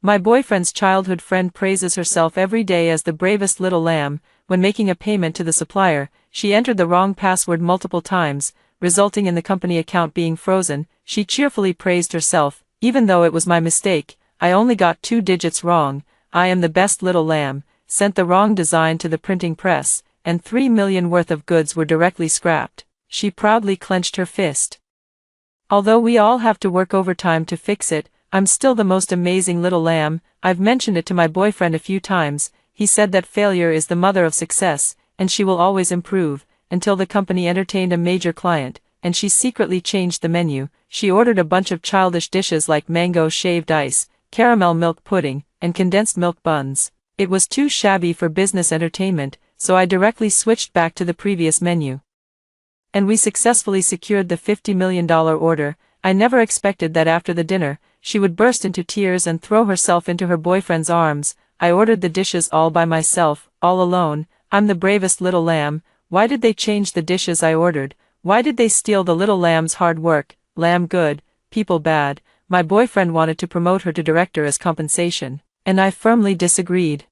My boyfriend's childhood friend praises herself every day as the bravest little lamb. When making a payment to the supplier, she entered the wrong password multiple times, resulting in the company account being frozen. She cheerfully praised herself, even though it was my mistake. I only got 2 digits wrong. I am the best little lamb. Sent the wrong design to the printing press, and 3 million worth of goods were directly scrapped. She proudly clenched her fist. Although we all have to work overtime to fix it, I'm still the most amazing little lamb. I've mentioned it to my boyfriend a few times. He said that failure is the mother of success, and she will always improve, until the company entertained a major client, and she secretly changed the menu. She ordered a bunch of childish dishes like mango shaved ice, caramel milk pudding, and condensed milk buns. It was too shabby for business entertainment, so I directly switched back to the previous menu. And we successfully secured the $50 million order. I never expected that after the dinner, she would burst into tears and throw herself into her boyfriend's arms. I ordered the dishes all by myself, all alone. I'm the bravest little lamb. Why did they change the dishes I ordered? Why did they steal the little lamb's hard work? Lamb good, people bad. My boyfriend wanted to promote her to director as compensation, and I firmly disagreed.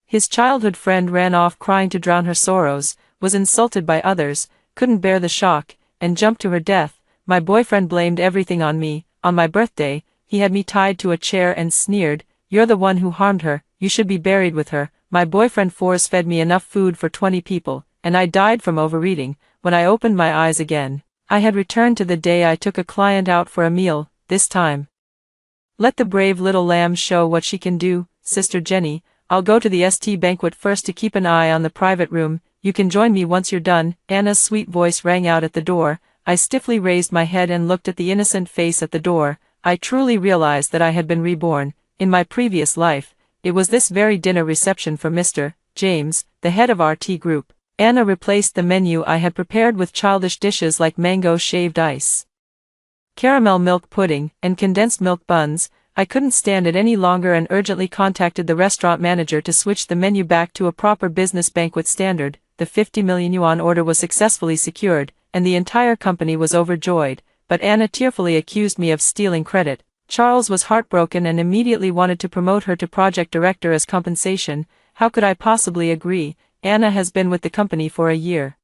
His childhood friend ran off crying to drown her sorrows, was insulted by others, couldn't bear the shock, and jumped to her death. My boyfriend blamed everything on me. On my birthday, he had me tied to a chair and sneered, "You're the one who harmed her, you should be buried with her." My boyfriend force-fed me enough food for 20 people, and I died from overeating. When I opened my eyes again, I had returned to the day I took a client out for a meal. This time, let the brave little lamb show what she can do. Sister Jenny, I'll go to the ST banquet first to keep an eye on the private room. You can join me once you're done. Anna's sweet voice rang out at the door. I stiffly raised my head and looked at the innocent face at the door. I truly realized that I had been reborn. In my previous life, it was this very dinner reception for Mr. James, the head of our tea group. Anna replaced the menu I had prepared with childish dishes like mango shaved ice, caramel milk pudding, and condensed milk buns. I couldn't stand it any longer and urgently contacted the restaurant manager to switch the menu back to a proper business banquet standard. The 50 million yuan order was successfully secured, and the entire company was overjoyed, but Anna tearfully accused me of stealing credit. Charles was heartbroken and immediately wanted to promote her to project director as compensation. How could I possibly agree? Anna has been with the company for a year.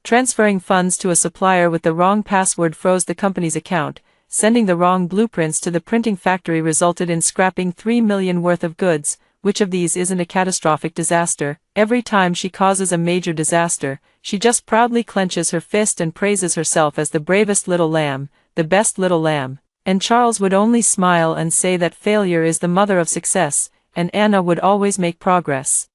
Transferring funds to a supplier with the wrong password froze the company's account. Sending the wrong blueprints to the printing factory resulted in scrapping 3 million worth of goods. Which of these isn't a catastrophic disaster? Every time she causes a major disaster, she just proudly clenches her fist and praises herself as the bravest little lamb, the best little lamb. And Charles would only smile and say that failure is the mother of success, and Anna would always make progress.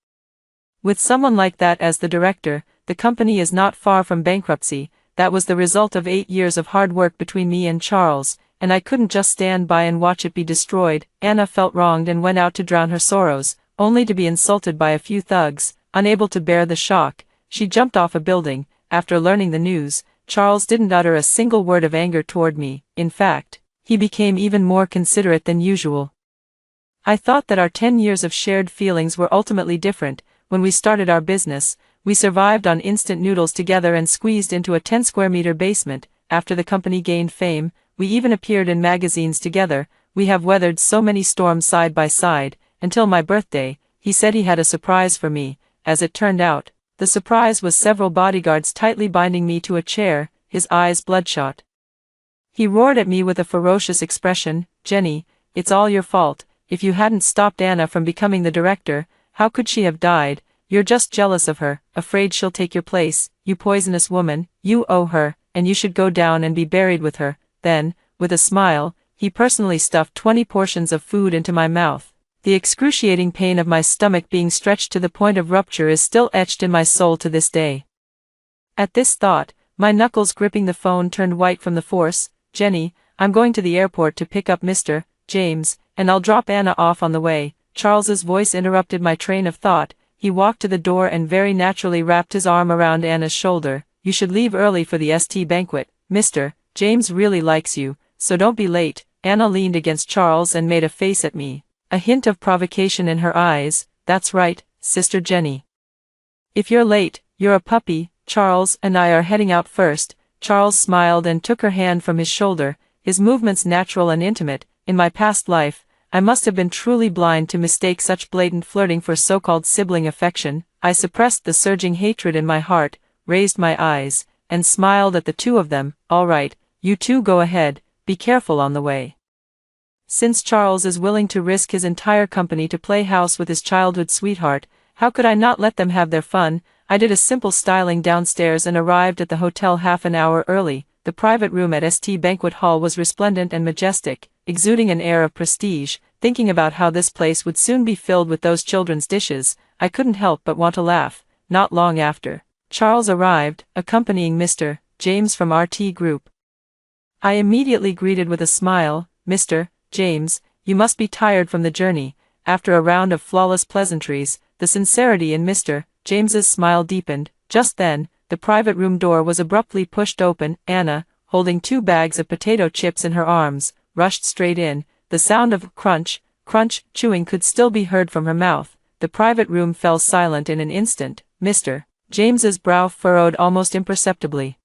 With someone like that as the director, the company is not far from bankruptcy. That was the result of 8 years of hard work between me and Charles, and I couldn't just stand by and watch it be destroyed. Anna felt wronged and went out to drown her sorrows, only to be insulted by a few thugs. Unable to bear the shock, she jumped off a building. After learning the news, Charles didn't utter a single word of anger toward me. In fact, he became even more considerate than usual. I thought that our 10 years of shared feelings were ultimately different. When we started our business, we survived on instant noodles together and squeezed into a 10-square-meter basement. After the company gained fame, we even appeared in magazines together. We have weathered so many storms side by side, until my birthday. He said he had a surprise for me. As it turned out, the surprise was several bodyguards tightly binding me to a chair, his eyes bloodshot. He roared at me with a ferocious expression, "Jenny, it's all your fault. If you hadn't stopped Anna from becoming the director, how could she have died? You're just jealous of her, afraid she'll take your place. You poisonous woman, you owe her, and you should go down and be buried with her." Then, with a smile, he personally stuffed 20 portions of food into my mouth. The excruciating pain of my stomach being stretched to the point of rupture is still etched in my soul to this day. At this thought, my knuckles gripping the phone turned white from the force. "Jenny, I'm going to the airport to pick up Mr. James, and I'll drop Anna off on the way." Charles's voice interrupted my train of thought. He walked to the door and very naturally wrapped his arm around Anna's shoulder. "You should leave early for the ST banquet. Mr. James really likes you, so don't be late." Anna leaned against Charles and made a face at me, a hint of provocation in her eyes. "That's right, Sister Jenny. If you're late, you're a puppy. Charles and I are heading out first." Charles smiled and took her hand from his shoulder, his movements natural and intimate. In my past life, I must have been truly blind to mistake such blatant flirting for so-called sibling affection. I suppressed the surging hatred in my heart, raised my eyes, and smiled at the two of them. All right, you two go ahead, be careful on the way. Since Charles is willing to risk his entire company to play house with his childhood sweetheart, how could I not let them have their fun? I did a simple styling downstairs and arrived at the hotel half an hour early. The private room at St. Banquet Hall was resplendent and majestic, exuding an air of prestige. Thinking about how this place would soon be filled with those children's dishes, I couldn't help but want to laugh. Not long after, Charles arrived, accompanying Mr. James from RT Group. I immediately greeted with a smile, "Mr. James, you must be tired from the journey." After a round of flawless pleasantries, the sincerity in Mr. James's smile deepened. Just then, the private room door was abruptly pushed open. Anna, holding 2 bags of potato chips in her arms, rushed straight in. The sound of crunch, crunch, chewing could still be heard from her mouth. The private room fell silent in an instant. Mr. James's brow furrowed almost imperceptibly.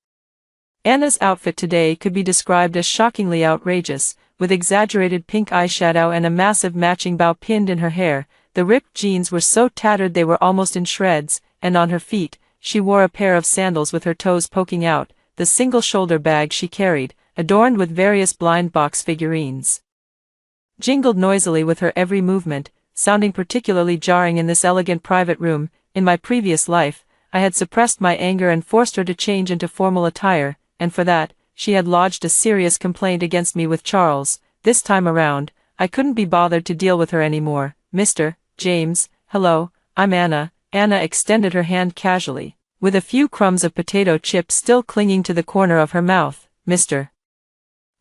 Anna's outfit today could be described as shockingly outrageous, with exaggerated pink eyeshadow and a massive matching bow pinned in her hair. The ripped jeans were so tattered they were almost in shreds, and on her feet, she wore a pair of sandals with her toes poking out. The single shoulder bag she carried, adorned with various blind box figurines, jingled noisily with her every movement, sounding particularly jarring in this elegant private room. In my previous life, I had suppressed my anger and forced her to change into formal attire, and for that, she had lodged a serious complaint against me with Charles. This time around, I couldn't be bothered to deal with her anymore. "Mr. James, hello, I'm Anna." Anna extended her hand casually, with a few crumbs of potato chips still clinging to the corner of her mouth. Mr.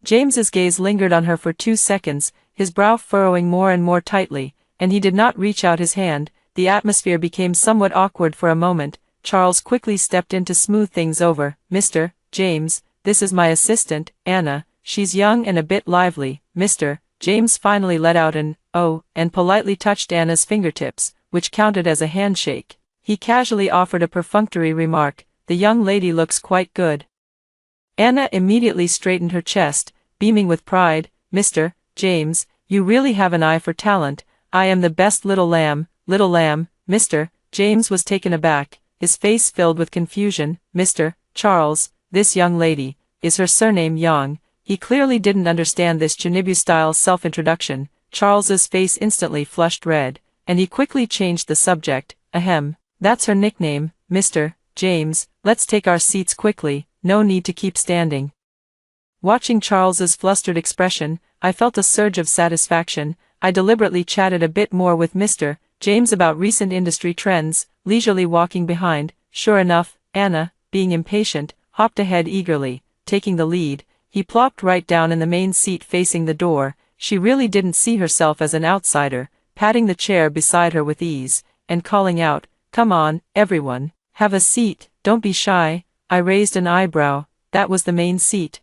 James's gaze lingered on her for 2 seconds, his brow furrowing more and more tightly, and he did not reach out his hand. The atmosphere became somewhat awkward for a moment. Charles quickly stepped in to smooth things over. "Mr. James, this is my assistant, Anna. She's young and a bit lively." Mr. James finally let out an "oh" and politely touched Anna's fingertips, which counted as a handshake. He casually offered a perfunctory remark, "The young lady looks quite good." Anna immediately straightened her chest, beaming with pride. "Mr. James, you really have an eye for talent. I am the best little lamb." "Little lamb?" Mr. James was taken aback, his face filled with confusion. "Mr. Charles, this young lady, is her surname Young?" He clearly didn't understand this Chinibu-style self-introduction. Charles's face instantly flushed red, and he quickly changed the subject. "Ahem, that's her nickname, Mr. James. Let's take our seats quickly, no need to keep standing." Watching Charles's flustered expression, I felt a surge of satisfaction. I deliberately chatted a bit more with Mr. James about recent industry trends, leisurely walking behind. Sure enough, Anna, being impatient, hopped ahead eagerly, taking the lead. He plopped right down in the main seat facing the door. She really didn't see herself as an outsider, patting the chair beside her with ease, and calling out, "Come on, everyone, have a seat, don't be shy." I raised an eyebrow. That was the main seat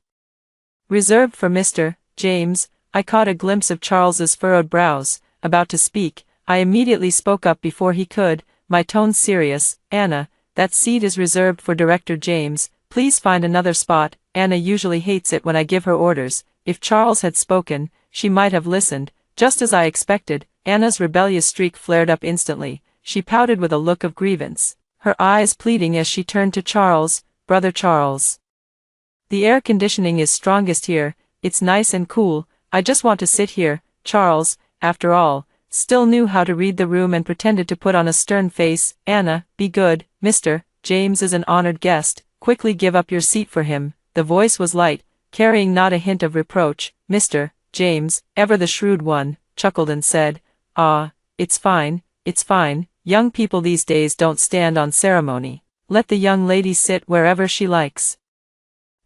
reserved for Mr. James. I caught a glimpse of Charles's furrowed brows. About to speak, I immediately spoke up before he could, my tone serious. "Anna, that seat is reserved for Director James. Please find another spot." Anna usually hates it when I give her orders. If Charles had spoken, she might have listened. Just as I expected, Anna's rebellious streak flared up instantly. She pouted with a look of grievance, her eyes pleading as she turned to Charles. "Brother Charles, the air conditioning is strongest here, it's nice and cool, I just want to sit here." Charles, after all, still knew how to read the room and pretended to put on a stern face. "Anna, be good, Mr. James is an honored guest, quickly give up your seat for him." The voice was light, carrying not a hint of reproach. Mr. James, ever the shrewd one, chuckled and said, "Ah, it's fine, it's fine, young people these days don't stand on ceremony. Let the young lady sit wherever she likes.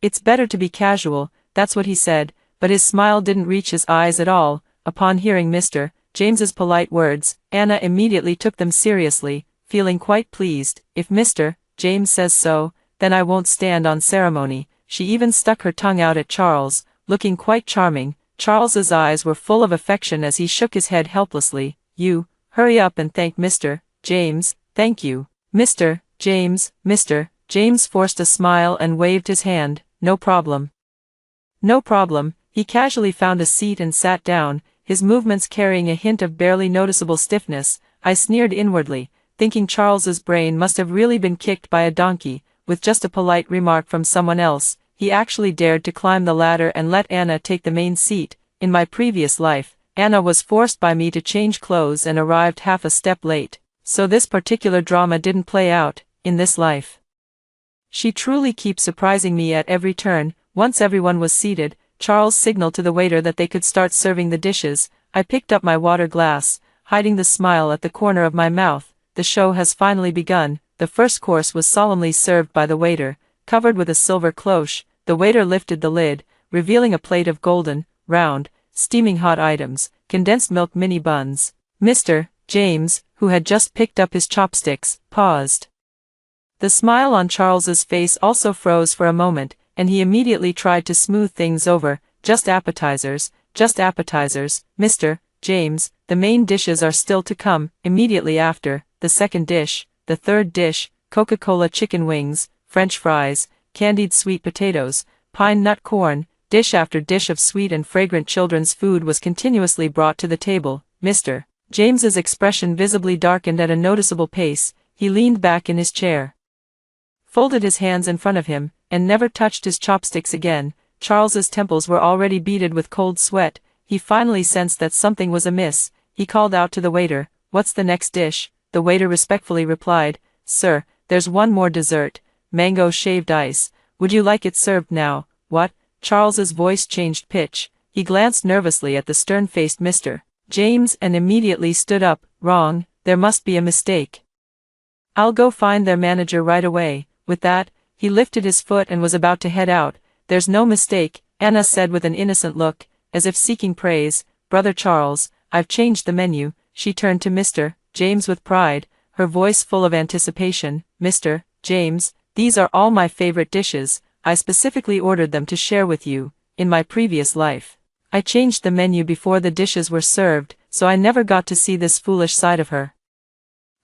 It's better to be casual." That's what he said, but his smile didn't reach his eyes at all. Upon hearing Mr. James's polite words, Anna immediately took them seriously, feeling quite pleased. "If Mr. James says so, then I won't stand on ceremony." She even stuck her tongue out at Charles, looking quite charming. Charles's eyes were full of affection as he shook his head helplessly. "You, hurry up and thank Mr. James." "Thank you, Mr. James." Mr. James forced a smile and waved his hand. "No problem." "No problem." He casually found a seat and sat down, his movements carrying a hint of barely noticeable stiffness. I sneered inwardly, thinking Charles's brain must have really been kicked by a donkey. With just a polite remark from someone else, he actually dared to climb the ladder and let Anna take the main seat. In my previous life, Anna was forced by me to change clothes and arrived half a step late, so this particular drama didn't play out in this life. She truly keeps surprising me at every turn. Once everyone was seated, Charles signaled to the waiter that they could start serving the dishes. I picked up my water glass, hiding the smile at the corner of my mouth. The show has finally begun. The first course was solemnly served by the waiter, covered with a silver cloche. The waiter lifted the lid, revealing a plate of golden, round, steaming hot items, condensed milk mini buns. Mr. James, who had just picked up his chopsticks, paused. The smile on Charles's face also froze for a moment, and he immediately tried to smooth things over. Just appetizers, Mr. James, the main dishes are still to come. Immediately after, the second dish, the third dish, Coca-Cola chicken wings, French fries, candied sweet potatoes, pine nut corn. Dish after dish of sweet and fragrant children's food was continuously brought to the table. Mr. James's expression visibly darkened at a noticeable pace. He leaned back in his chair, folded his hands in front of him, and never touched his chopsticks again. Charles's temples were already beaded with cold sweat. He finally sensed that something was amiss. He called out to the waiter, "What's the next dish?" The waiter respectfully replied, "Sir, there's one more dessert, mango shaved ice. Would you like it served now?" "What?" Charles's voice changed pitch. He glanced nervously at the stern-faced Mr. James and immediately stood up. "Wrong, there must be a mistake. I'll go find their manager right away." With that, he lifted his foot and was about to head out. "There's no mistake," Anna said with an innocent look, as if seeking praise. "Brother Charles, I've changed the menu." She turned to Mr. James with pride, her voice full of anticipation. "Mr. James, these are all my favorite dishes. I specifically ordered them to share with you. In my previous life, I changed the menu before the dishes were served, so I never got to see this foolish side of her.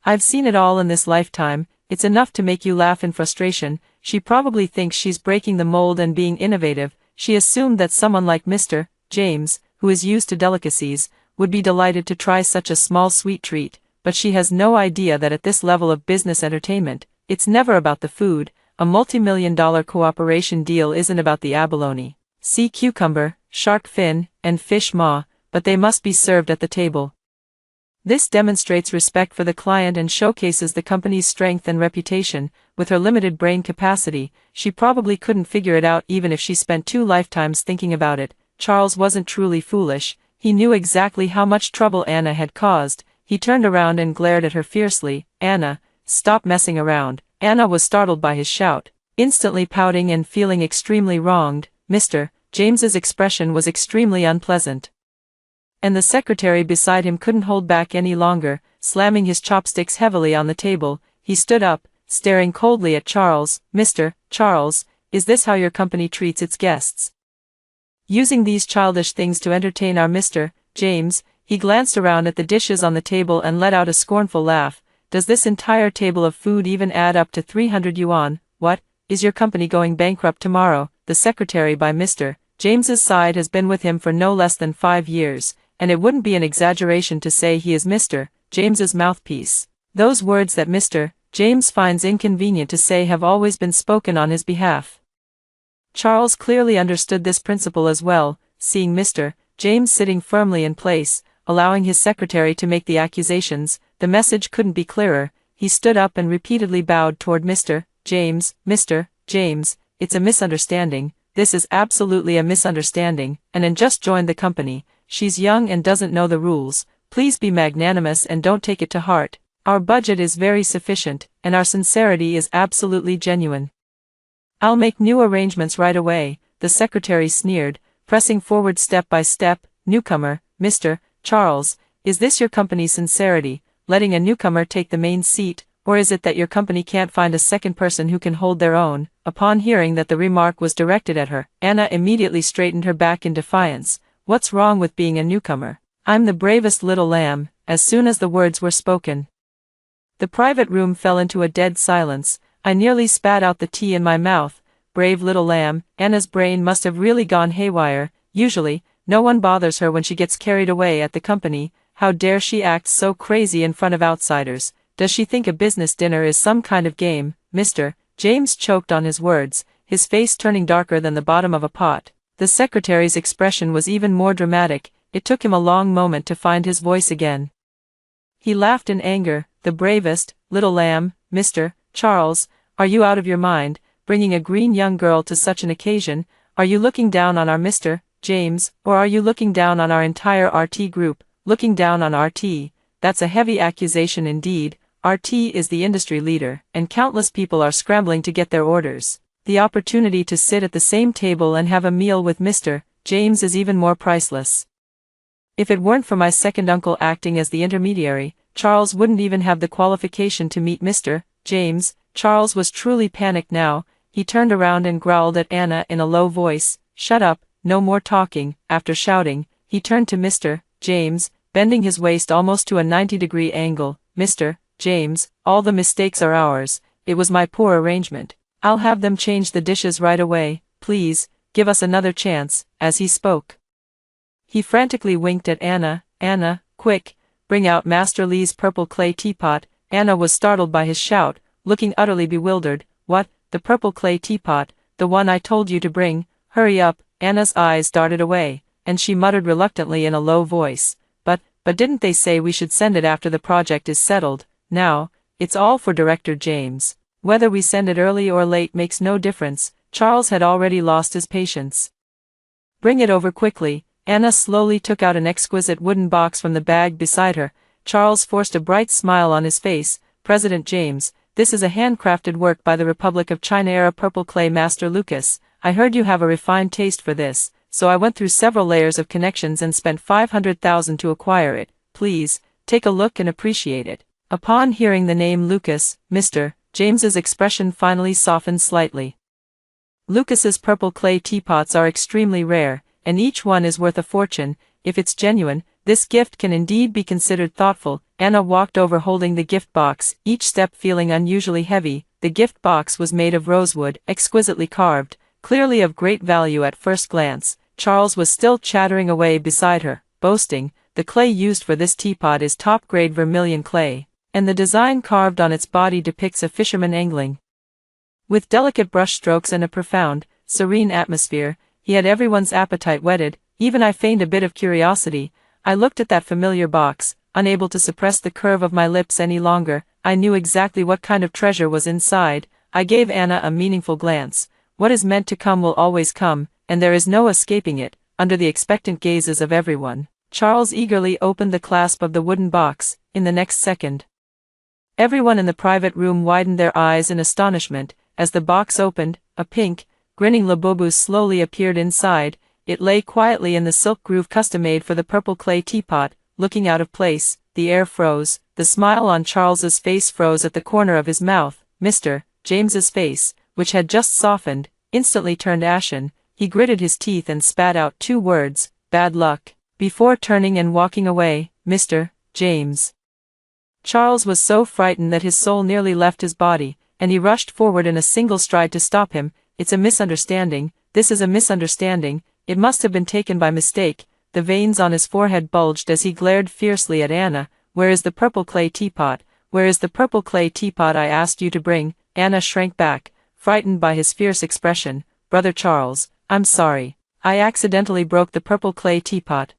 I've seen it all in this lifetime. It's enough to make you laugh in frustration. She probably thinks she's breaking the mold and being innovative. She assumed that someone like Mr. James, who is used to delicacies, would be delighted to try such a small sweet treat, but she has no idea that at this level of business entertainment, it's never about the food. A multi-million-dollar cooperation deal isn't about the abalone, sea cucumber, shark fin, and fish maw, but they must be served at the table. This demonstrates respect for the client and showcases the company's strength and reputation. With her limited brain capacity, she probably couldn't figure it out even if she spent 2 lifetimes thinking about it. Charles wasn't truly foolish. He knew exactly how much trouble Anna had caused. He turned around and glared at her fiercely. "Anna, stop messing around." Anna was startled by his shout, instantly pouting and feeling extremely wronged. Mr. James's expression was extremely unpleasant, and the secretary beside him couldn't hold back any longer. Slamming his chopsticks heavily on the table, he stood up, staring coldly at Charles. "Mr. Charles, is this how your company treats its guests? Using these childish things to entertain our Mr. James?" He glanced around at the dishes on the table and let out a scornful laugh. "Does this entire table of food even add up to 300 yuan? What, is your company going bankrupt tomorrow?" The secretary by Mr. James's side has been with him for no less than 5 years, and it wouldn't be an exaggeration to say he is Mr. James's mouthpiece. Those words that Mr. James finds inconvenient to say have always been spoken on his behalf. Charles clearly understood this principle as well. Seeing Mr. James sitting firmly in place, allowing his secretary to make the accusations, the message couldn't be clearer. He stood up and repeatedly bowed toward Mr. James. "Mr. James, it's a misunderstanding. This is absolutely a misunderstanding. Anna just joined the company. She's young and doesn't know the rules. Please be magnanimous and don't take it to heart. Our budget is very sufficient, and our sincerity is absolutely genuine. I'll make new arrangements right away," the secretary sneered, pressing forward step by step. "Newcomer, Mr. Charles, is this your company's sincerity, letting a newcomer take the main seat, or is it that your company can't find a second person who can hold their own?" Upon hearing that the remark was directed at her, Anna immediately straightened her back in defiance. "What's wrong with being a newcomer? I'm the bravest little lamb." As soon as the words were spoken, the private room fell into a dead silence. I nearly spat out the tea in my mouth. Brave little lamb. Anna's brain must have really gone haywire. Usually, No one bothers her when she gets carried away at the company. How dare she act so crazy in front of outsiders? Does she think a business dinner is some kind of game, Mr. James choked on his words, his face turning darker than the bottom of a pot. The secretary's expression was even more dramatic. It took him a long moment to find his voice again. He laughed in anger. The bravest, little lamb, Mr. Charles, are you out of your mind, bringing a green young girl to such an occasion? Are you looking down on our Mr. James, or are you looking down on our entire RT group? Looking down on RT? That's a heavy accusation indeed. RT is the industry leader, and countless people are scrambling to get their orders. The opportunity to sit at the same table and have a meal with Mr. James is even more priceless. If it weren't for my second uncle acting as the intermediary, Charles wouldn't even have the qualification to meet Mr. James. Charles was truly panicked now. He turned around and growled at Anna in a low voice, "Shut up, no more talking." After shouting, he turned to Mr. James, bending his waist almost to a 90-degree angle. "Mr. James, all the mistakes are ours. It was my poor arrangement. I'll have them change the dishes right away. Please, give us another chance." As he spoke, he frantically winked at Anna. "Anna, quick, bring out Master Lee's purple clay teapot." Anna was startled by his shout, looking utterly bewildered. "What, the purple clay teapot, the one I told you to bring? Hurry up." Anna's eyes darted away, and she muttered reluctantly in a low voice, But didn't they say we should send it after the project is settled? Now, it's all for Director James. Whether we send it early or late makes no difference." Charles had already lost his patience. "Bring it over quickly." Anna slowly took out an exquisite wooden box from the bag beside her. Charles forced a bright smile on his face. "President James, this is a handcrafted work by the Republic of China-era purple clay master Lucas. I heard you have a refined taste for this, so I went through several layers of connections and spent 500,000 to acquire it. Please, take a look and appreciate it." Upon hearing the name Lucas, Mr. James's expression finally softened slightly. Lucas's purple clay teapots are extremely rare, and each one is worth a fortune. If it's genuine, this gift can indeed be considered thoughtful. Anna walked over holding the gift box, each step feeling unusually heavy. The gift box was made of rosewood, exquisitely carved, clearly of great value at first glance. Charles was still chattering away beside her, boasting, "The clay used for this teapot is top-grade vermilion clay, and the design carved on its body depicts a fisherman angling." With delicate brushstrokes and a profound, serene atmosphere, he had everyone's appetite whetted. Even I feigned a bit of curiosity. I looked at that familiar box, unable to suppress the curve of my lips any longer. I knew exactly what kind of treasure was inside. I gave Anna a meaningful glance. What is meant to come will always come, and there is no escaping it. Under the expectant gazes of everyone, Charles eagerly opened the clasp of the wooden box. In the next second, everyone in the private room widened their eyes in astonishment. As the box opened, a pink, grinning Labubu slowly appeared inside. It lay quietly in the silk groove custom-made for the purple clay teapot, looking out of place. The air froze. The smile on Charles's face froze at the corner of his mouth. Mr. James's face, which had just softened, instantly turned ashen. He gritted his teeth and spat out 2 words, "Bad luck," before turning and walking away. "Mr. James." Charles was so frightened that his soul nearly left his body, and he rushed forward in a single stride to stop him. "It's a misunderstanding. This is a misunderstanding. It must have been taken by mistake." The veins on his forehead bulged as he glared fiercely at Anna. "Where is the purple clay teapot? Where is the purple clay teapot I asked you to bring?" Anna shrank back, frightened by his fierce expression. "Brother Charles, I'm sorry. I accidentally broke the purple clay teapot."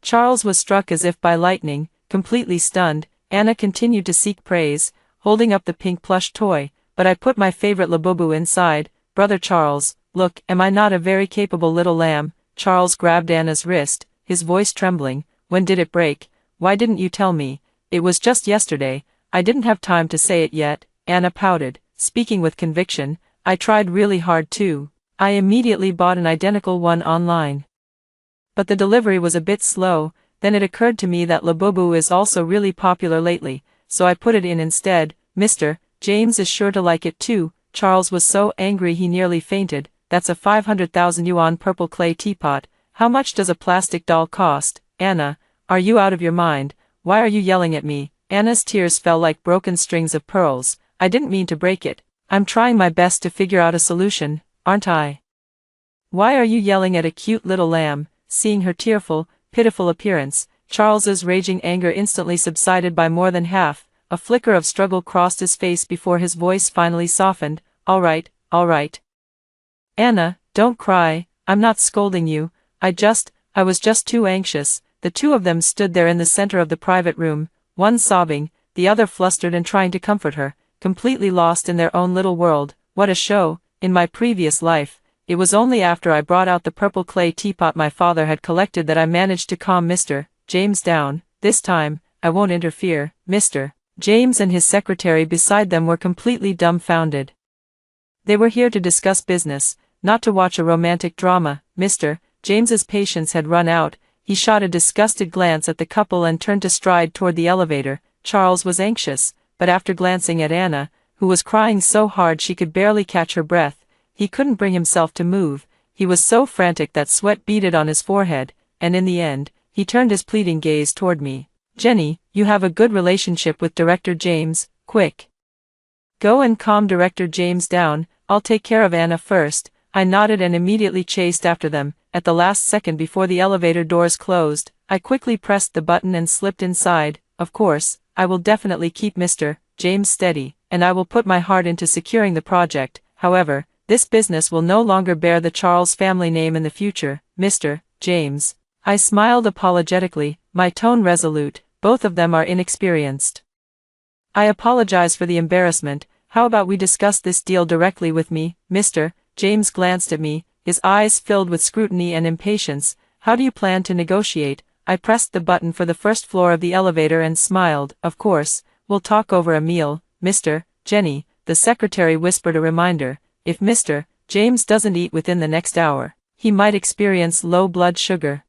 Charles was struck as if by lightning, completely stunned. Anna continued to seek praise, holding up the pink plush toy. "But I put my favorite Labubu inside. Brother Charles, look, am I not a very capable little lamb?" Charles grabbed Anna's wrist, his voice trembling. "When did it break? Why didn't you tell me? It was just yesterday." "I didn't have time to say it yet," Anna pouted, speaking with conviction. "I tried really hard too. I immediately bought an identical one online. But the delivery was a bit slow. Then it occurred to me that Labubu is also really popular lately, so I put it in instead. Mr. James is sure to like it too." Charles was so angry he nearly fainted. "That's a 500,000 yuan purple clay teapot. How much does a plastic doll cost?" "Anna, are you out of your mind? Why are you yelling at me?" Anna's tears fell like broken strings of pearls. "I didn't mean to break it. I'm trying my best to figure out a solution, aren't I?" "Why are you yelling at a cute little lamb? seeing her tearful, pitiful appearance. Charles's raging anger instantly subsided by more than half. A flicker of struggle crossed his face before his voice finally softened. All right, all right. Anna, don't cry, I'm not scolding you, I was just too anxious. The two of them stood there in the center of the private room, one sobbing, the other flustered and trying to comfort her, completely lost in their own little world. What a show. In my previous life, it was only after I brought out the purple clay teapot my father had collected that I managed to calm Mr. James down. This time, I won't interfere. Mr. James and his secretary beside them were completely dumbfounded. They were here to discuss business, not to watch a romantic drama. Mr. James's patience had run out. He shot a disgusted glance at the couple and turned to stride toward the elevator. Charles was anxious, but after glancing at Anna, who was crying so hard she could barely catch her breath, he couldn't bring himself to move. He was so frantic that sweat beaded on his forehead, and in the end, he turned his pleading gaze toward me. Jenny, you have a good relationship with Director James, quick. Go and calm Director James down, I'll take care of Anna first. I nodded and immediately chased after them. At the last second before the elevator doors closed, I quickly pressed the button and slipped inside. Of course, I will definitely keep Mr. James steady, and I will put my heart into securing the project. However, this business will no longer bear the Charles family name in the future. Mr. James. I smiled apologetically, my tone resolute. Both of them are inexperienced. I apologize for the embarrassment. How about we discuss this deal directly with me? Mr. James glanced at me, his eyes filled with scrutiny and impatience. How do you plan to negotiate? I pressed the button for the first floor of the elevator and smiled. Of course, we'll talk over a meal. Mr. Jenny, the secretary whispered a reminder. If Mr. James doesn't eat within the next hour, he might experience low blood sugar.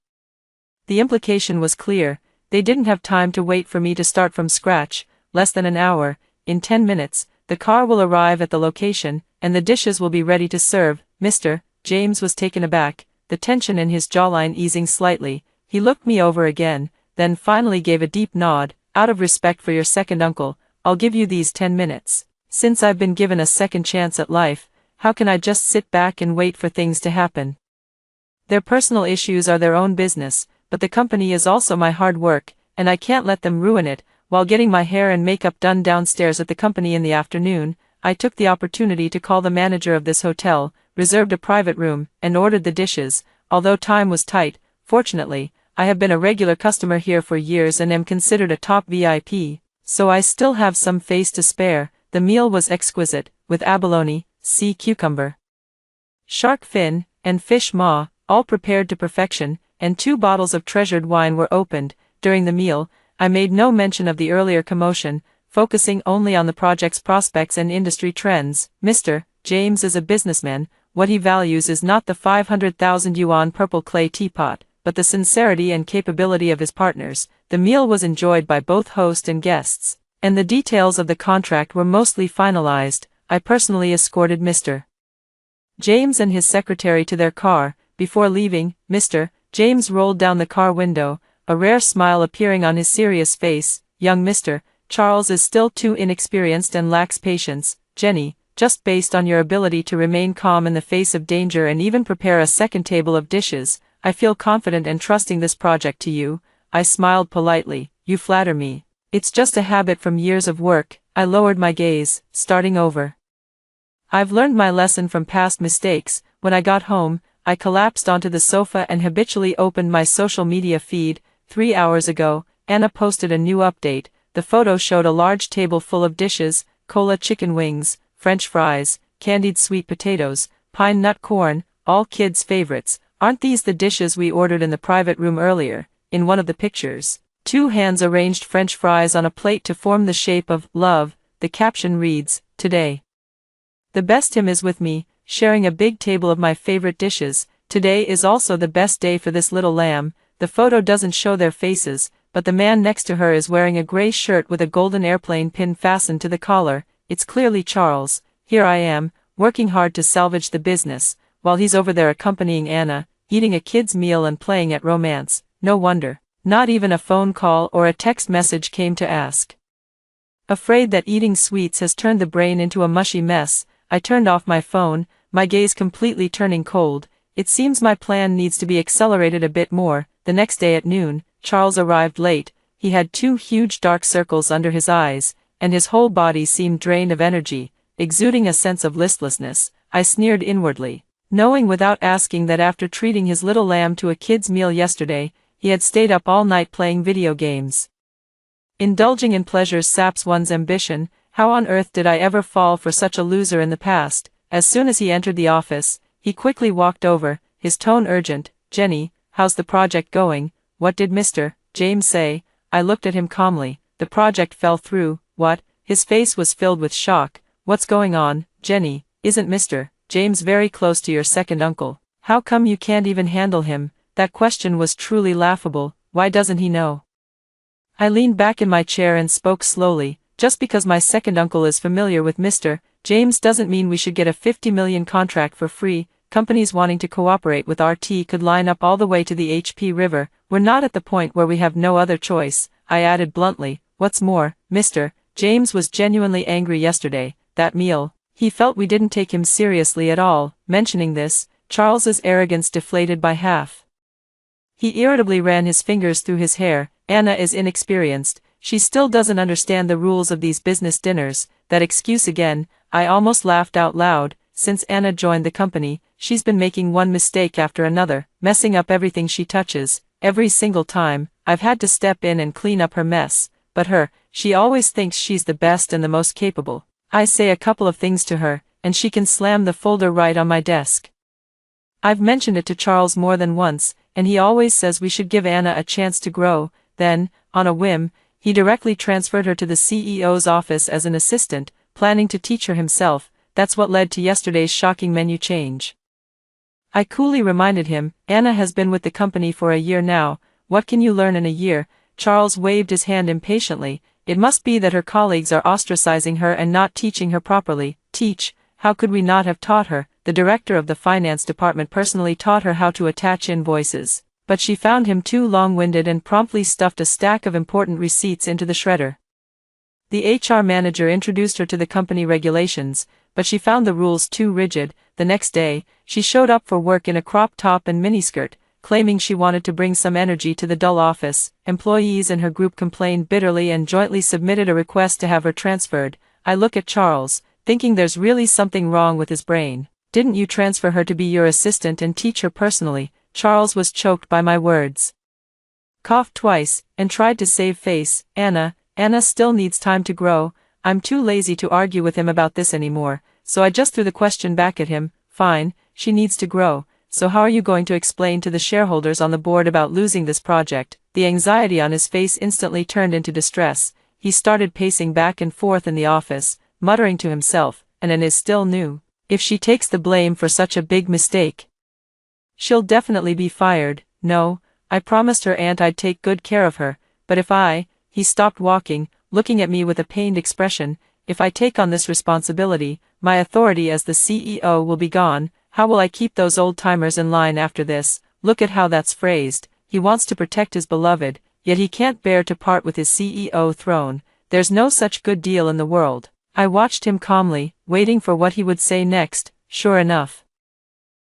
The implication was clear. They didn't have time to wait for me to start from scratch. Less than an hour. In 10 minutes, the car will arrive at the location, and the dishes will be ready to serve. Mr. James was taken aback, the tension in his jawline easing slightly. He looked me over again, then finally gave a deep nod. Out of respect for your second uncle, I'll give you these 10 minutes. Since I've been given a second chance at life, how can I just sit back and wait for things to happen? Their personal issues are their own business, but the company is also my hard work, and I can't let them ruin it. While getting my hair and makeup done downstairs at the company in the afternoon, I took the opportunity to call the manager of this hotel, reserved a private room, and ordered the dishes. Although time was tight, fortunately, I have been a regular customer here for years and am considered a top VIP, so I still have some face to spare. The meal was exquisite, with abalone, sea cucumber, shark fin, and fish maw, all prepared to perfection, and 2 bottles of treasured wine were opened. During the meal, I made no mention of the earlier commotion, focusing only on the project's prospects and industry trends. Mr. James is a businessman. What he values is not the 500,000 yuan purple clay teapot, but the sincerity and capability of his partners. The meal was enjoyed by both host and guests, and the details of the contract were mostly finalized. I personally escorted Mr. James and his secretary to their car. Before leaving, Mr. James rolled down the car window, a rare smile appearing on his serious face. Young Mr. Charles is still too inexperienced and lacks patience. Jenny, just based on your ability to remain calm in the face of danger and even prepare a second table of dishes, I feel confident entrusting this project to you. I smiled politely. You flatter me. It's just a habit from years of work. I lowered my gaze, starting over. I've learned my lesson from past mistakes. When I got home, I collapsed onto the sofa and habitually opened my social media feed. 3 hours ago, Anna posted a new update. The photo showed a large table full of dishes: cola chicken wings, French fries, candied sweet potatoes, pine nut corn, all kids' favorites. Aren't these the dishes we ordered in the private room earlier? In one of the pictures, 2 hands arranged French fries on a plate to form the shape of love. The caption reads, "Today, the best Tim is with me, sharing a big table of my favorite dishes. Today is also the best day for this little lamb." The photo doesn't show their faces, but the man next to her is wearing a gray shirt with a golden airplane pin fastened to the collar. It's clearly Charles. Here I am, working hard to salvage the business, while he's over there accompanying Anna, eating a kid's meal and playing at romance. No wonder. Not even a phone call or a text message came to ask. Afraid that eating sweets has turned the brain into a mushy mess, I turned off my phone, my gaze completely turning cold. it seems my plan needs to be accelerated a bit more." The next day at noon, Charles arrived late. He had 2 huge dark circles under his eyes, and his whole body seemed drained of energy, exuding a sense of listlessness. I sneered inwardly, knowing without asking that after treating his little lamb to a kid's meal yesterday, he had stayed up all night playing video games. Indulging in pleasures saps one's ambition. How on earth did I ever fall for such a loser in the past? As soon as he entered the office, he quickly walked over, his tone urgent. "Jenny, how's the project going? What did Mr. James say?" I looked at him calmly. "The project fell through." "What?" His face was filled with shock. "What's going on, Jenny? Isn't Mr. James very close to your second uncle? How come you can't even handle him?" That question was truly laughable. "Why doesn't he know?" I leaned back in my chair and spoke slowly. "Just because my second uncle is familiar with Mr. James doesn't mean we should get a 50 million contract for free. Companies wanting to cooperate with RT could line up all the way to the HP River. We're not at the point where we have no other choice," I added bluntly. "What's more, Mr. James was genuinely angry yesterday. That meal, he felt we didn't take him seriously at all." Mentioning this, Charles's arrogance deflated by half. He irritably ran his fingers through his hair. "Anna is inexperienced. She still doesn't understand the rules of these business dinners." That excuse again. I almost laughed out loud. "Since Anna joined the company, she's been making one mistake after another, messing up everything she touches. Every single time, I've had to step in and clean up her mess. But she always thinks she's the best and the most capable. I say a couple of things to her, and she can slam the folder right on my desk. I've mentioned it to Charles more than once, and he always says we should give Anna a chance to grow." Then, on a whim, he directly transferred her to the CEO's office as an assistant, planning to teach her himself. That's what led to yesterday's shocking menu change. I coolly reminded him, "Anna has been with the company for a year now. What can you learn in a year?" Charles waved his hand impatiently. "It must be that her colleagues are ostracizing her and not teaching her properly." "Teach? How could we not have taught her?" The director of the finance department personally taught her how to attach invoices, but she found him too long-winded and promptly stuffed a stack of important receipts into the shredder. The HR manager introduced her to the company regulations, but she found the rules too rigid. The next day, she showed up for work in a crop top and miniskirt, claiming she wanted to bring some energy to the dull office. Employees in her group complained bitterly and jointly submitted a request to have her transferred. I look at Charles, thinking there's really something wrong with his brain. "Didn't you transfer her to be your assistant and teach her personally?" Charles was choked by my words, coughed twice, and tried to save face. Anna still needs time to grow." I'm too lazy to argue with him about this anymore, so I just threw the question back at him. "Fine, she needs to grow. So how are you going to explain to the shareholders on the board about losing this project?" The anxiety on his face instantly turned into distress. He started pacing back and forth in the office, muttering to himself, "And is still new. If she takes the blame for such a big mistake, she'll definitely be fired." "No, I promised her aunt I'd take good care of her, but if he stopped walking, looking at me with a pained expression. "If I take on this responsibility, my authority as the CEO will be gone. How will I keep those old-timers in line after this?" Look at how that's phrased. He wants to protect his beloved, yet he can't bear to part with his CEO throne. There's no such good deal in the world. I watched him calmly, waiting for what he would say next. Sure enough,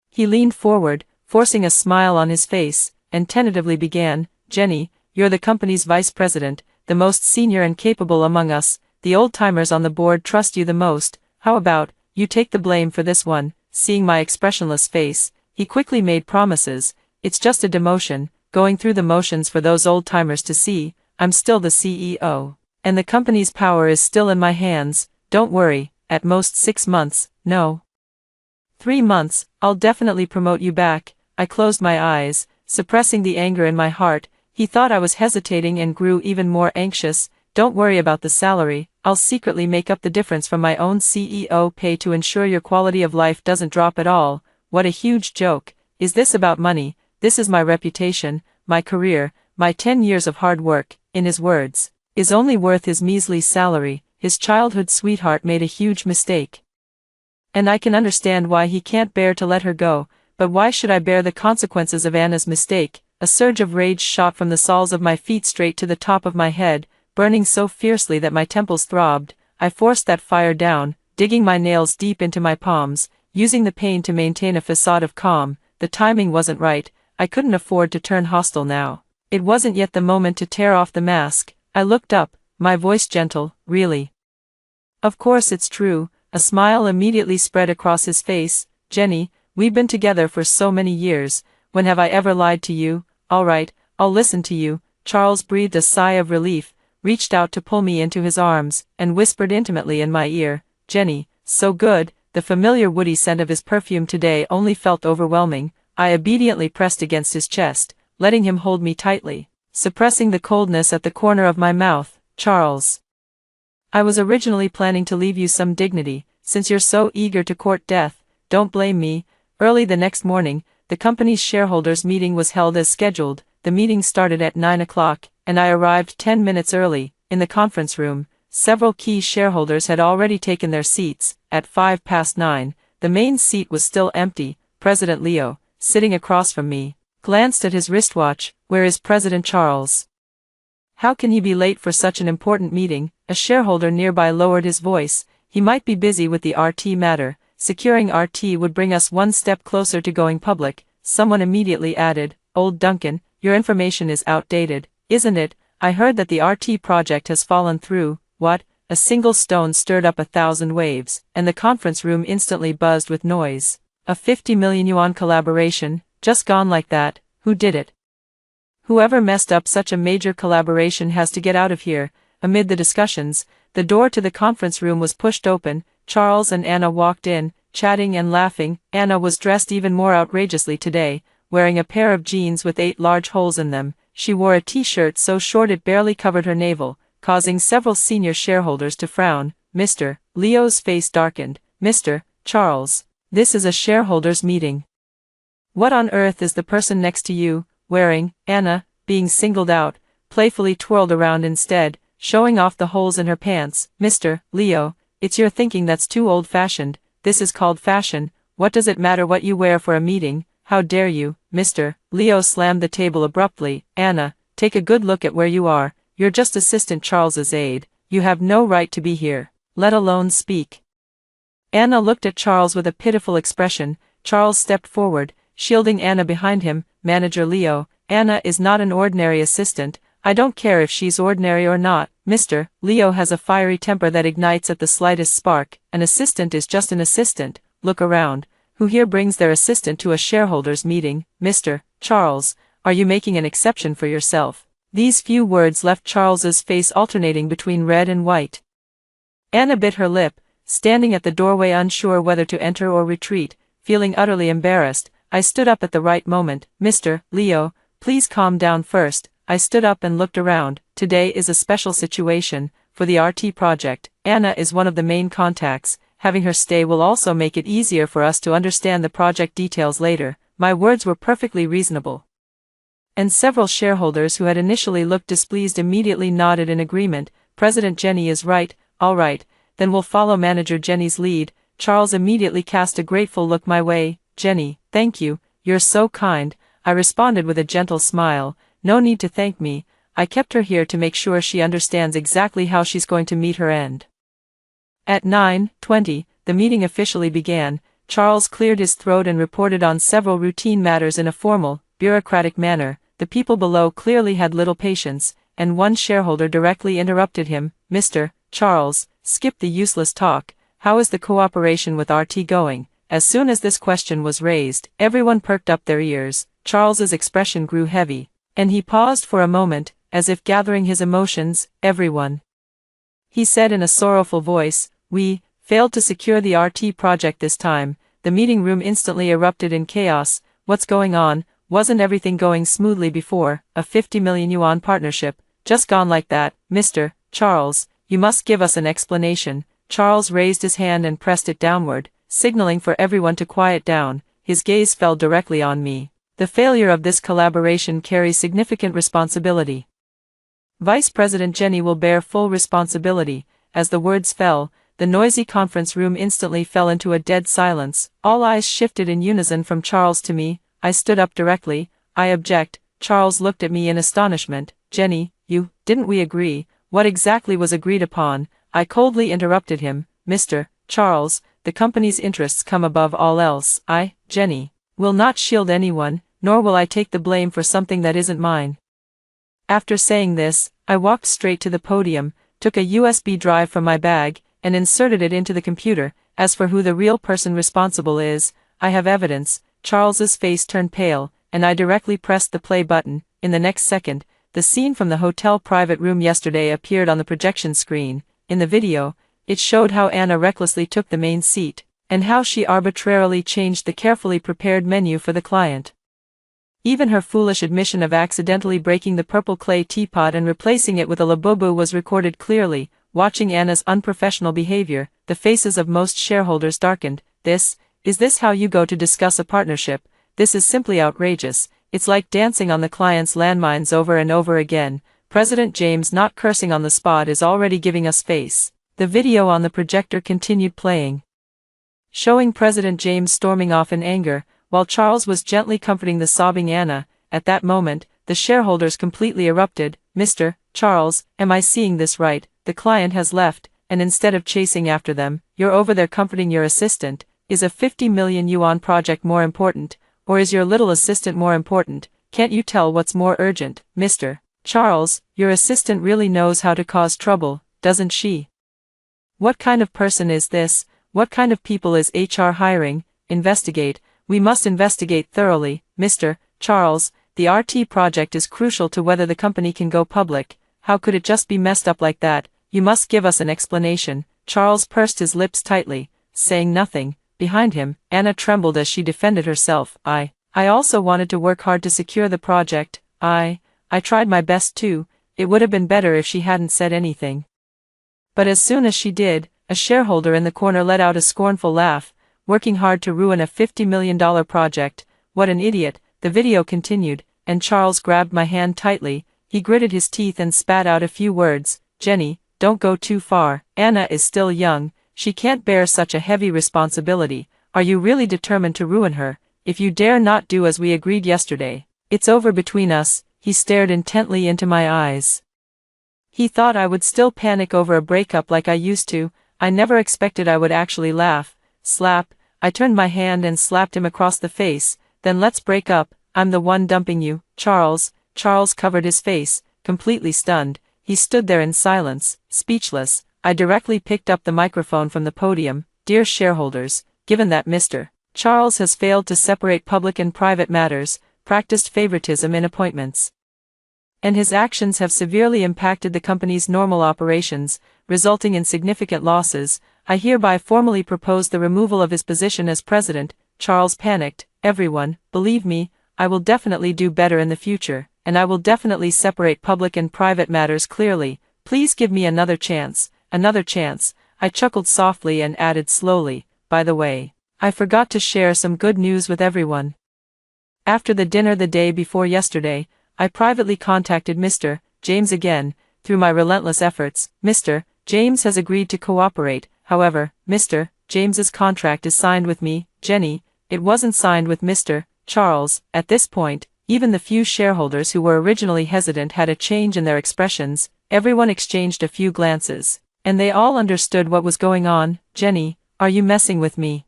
he leaned forward, forcing a smile on his face, and tentatively began, "Jenny, you're the company's vice president, the most senior and capable among us. The old-timers on the board trust you the most. How about you take the blame for this one?" Seeing my expressionless face, he quickly made promises. "It's just a demotion, going through the motions for those old-timers to see. I'm still the CEO, and the company's power is still in my hands. Don't worry, at most 6 months, no, 3 months, I'll definitely promote you back." I closed my eyes, suppressing the anger in my heart. He thought I was hesitating and grew even more anxious. "Don't worry about the salary. I'll secretly make up the difference from my own CEO pay to ensure your quality of life doesn't drop at all." What a huge joke. Is this about money? This is my reputation, my career, my 10 years of hard work, in his words, is only worth his measly salary. His childhood sweetheart made a huge mistake, and I can understand why he can't bear to let her go, but why should I bear the consequences of Anna's mistake? A surge of rage shot from the soles of my feet straight to the top of my head, burning so fiercely that my temples throbbed. I forced that fire down, digging my nails deep into my palms, using the pain to maintain a facade of calm. the timing wasn't right, I couldn't afford to turn hostile now. It wasn't yet the moment to tear off the mask. I looked up, my voice gentle. Really? Of course it's true. A smile immediately spread across his face. Jenny, we've been together for so many years. When have I ever lied to you? All right, I'll listen to you. Charles breathed a sigh of relief, reached out to pull me into his arms, and whispered intimately in my ear, Jenny, so good. The familiar woody scent of his perfume today only felt overwhelming. I obediently pressed against his chest, letting him hold me tightly, suppressing the coldness at the corner of my mouth. Charles, I was originally planning to leave you some dignity, since you're so eager to court death. Don't blame me. Early the next morning, the company's shareholders meeting was held as scheduled. The meeting started at 9 o'clock, and I arrived 10 minutes early. In the conference room, several key shareholders had already taken their seats. At 9:05, the main seat was still empty. President Leo, sitting across from me, glanced at his wristwatch. Where is President Charles? How can he be late for such an important meeting? A shareholder nearby lowered his voice. He might be busy with the RT matter. Securing RT would bring us one step closer to going public. Someone immediately added, Old Duncan, your information is outdated, isn't it? I heard that the RT project has fallen through. What? A single stone stirred up 1,000 waves, and the conference room instantly buzzed with noise. A 50 million yuan collaboration, just gone like that. Who did it? Whoever messed up such a major collaboration has to get out of here. Amid the discussions, the door to the conference room was pushed open. Charles and Anna walked in, chatting and laughing. Anna was dressed even more outrageously today, wearing a pair of jeans with 8 large holes in them. She wore a t-shirt so short it barely covered her navel, causing several senior shareholders to frown. Mr. Leo's face darkened. Mr. Charles, this is a shareholders' meeting. What on earth is the person next to you wearing? Anna, being singled out, playfully twirled around instead, showing off the holes in her pants. Mr. Leo, it's your thinking that's too old-fashioned. This is called fashion. What does it matter what you wear for a meeting? How dare you, Mr. Leo slammed the table abruptly. Anna, take a good look at where you are. You're just Assistant Charles's aide. You have no right to be here, let alone speak. Anna looked at Charles with a pitiful expression. Charles stepped forward, shielding Anna behind him. Manager Leo, Anna is not an ordinary assistant. I don't care if she's ordinary or not. Mr. Leo has a fiery temper that ignites at the slightest spark. An assistant is just an assistant. Look around. Who here brings their assistant to a shareholders' meeting? Mr. Charles, are you making an exception for yourself? These few words left Charles's face alternating between red and white. Anna bit her lip, standing at the doorway unsure whether to enter or retreat, feeling utterly embarrassed. I stood up at the right moment. Mr. Leo, please calm down first. I stood up and looked around. Today is a special situation. For the RT project, Anna is one of the main contacts. Having her stay will also make it easier for us to understand the project details later. My words were perfectly reasonable. And several shareholders who had initially looked displeased immediately nodded in agreement. President Jenny is right. All right, then we'll follow Manager Jenny's lead. Charles immediately cast a grateful look my way. Jenny, thank you, you're so kind. I responded with a gentle smile. No need to thank me. I kept her here to make sure she understands exactly how she's going to meet her end. At 9:20, the meeting officially began. Charles cleared his throat and reported on several routine matters in a formal, bureaucratic manner. The people below clearly had little patience, and one shareholder directly interrupted him. Mr. Charles, skip the useless talk. How is the cooperation with RT going? As soon as this question was raised, everyone perked up their ears. Charles's expression grew heavy, and he paused for a moment, as if gathering his emotions. Everyone, he said in a sorrowful voice, we failed to secure the RT project this time. The meeting room instantly erupted in chaos. What's going on? Wasn't everything going smoothly before? A 50 million yuan partnership, just gone like that. Mr. Charles, you must give us an explanation. Charles raised his hand and pressed it downward, signaling for everyone to quiet down. His gaze fell directly on me. The failure of this collaboration carries significant responsibility. Vice President Jenny will bear full responsibility. As the words fell, the noisy conference room instantly fell into a dead silence. All eyes shifted in unison from Charles to me. I stood up directly. I object. Charles looked at me in astonishment. Jenny, didn't we agree? What exactly was agreed upon? I coldly interrupted him. Mr. Charles, the company's interests come above all else. Jenny, will not shield anyone, nor will I take the blame for something that isn't mine. After saying this, I walked straight to the podium, took a USB drive from my bag, and inserted it into the computer. As for who the real person responsible is, I have evidence. Charles's face turned pale, and I directly pressed the play button. In the next second, the scene from the hotel private room yesterday appeared on the projection screen. In the video, it showed how Anna recklessly took the main seat, and how she arbitrarily changed the carefully prepared menu for the client. Even her foolish admission of accidentally breaking the purple clay teapot and replacing it with a labubu was recorded clearly. Watching Anna's unprofessional behavior, the faces of most shareholders darkened. Is this how you go to discuss a partnership? This is simply outrageous. It's like dancing on the client's landmines over and over again. President James not cursing on the spot is already giving us face. The video on the projector continued playing, showing President James storming off in anger, while Charles was gently comforting the sobbing Anna. At that moment, the shareholders completely erupted. Mr. Charles, am I seeing this right? The client has left, and instead of chasing after them, you're over there comforting your assistant. Is a 50 million yuan project more important, or is your little assistant more important? Can't you tell what's more urgent? Mr. Charles, your assistant really knows how to cause trouble, doesn't she? What kind of person is this? What kind of people is HR hiring? Investigate. We must investigate thoroughly. Mr. Charles, the RT project is crucial to whether the company can go public. How could it just be messed up like that? You must give us an explanation. Charles pursed his lips tightly, saying nothing. Behind him, Anna trembled as she defended herself. I also wanted to work hard to secure the project. I tried my best too. It would have been better if she hadn't said anything. But as soon as she did, a shareholder in the corner let out a scornful laugh. Working hard to ruin a $50 million project. What an idiot. The video continued, and Charles grabbed my hand tightly. He gritted his teeth and spat out a few words. Jenny, don't go too far. Anna is still young. She can't bear such a heavy responsibility. Are you really determined to ruin her? If you dare not do as we agreed yesterday, it's over between us. He stared intently into my eyes. He thought I would still panic over a breakup like I used to. I never expected I would actually laugh. Slap. I turned my hand and slapped him across the face. Then let's break up. I'm the one dumping you. Charles. Charles covered his face, completely stunned. He stood there in silence, speechless. I directly picked up the microphone from the podium. Dear shareholders, given that Mr. Charles has failed to separate public and private matters, practiced favoritism in appointments, and his actions have severely impacted the company's normal operations, resulting in significant losses, I hereby formally propose the removal of his position as president. Charles panicked. Everyone, believe me, I will definitely do better in the future, and I will definitely separate public and private matters clearly. Please give me another chance. Another chance. I chuckled softly and added slowly, by the way, I forgot to share some good news with everyone. After the dinner the day before yesterday, I privately contacted Mr. James again. Through my relentless efforts, Mr. James has agreed to cooperate. However, Mr. James's contract is signed with me. Jenny, it wasn't signed with Mr. Charles. At this point, even the few shareholders who were originally hesitant had a change in their expressions. Everyone exchanged a few glances, and they all understood what was going on. Jenny, are you messing with me?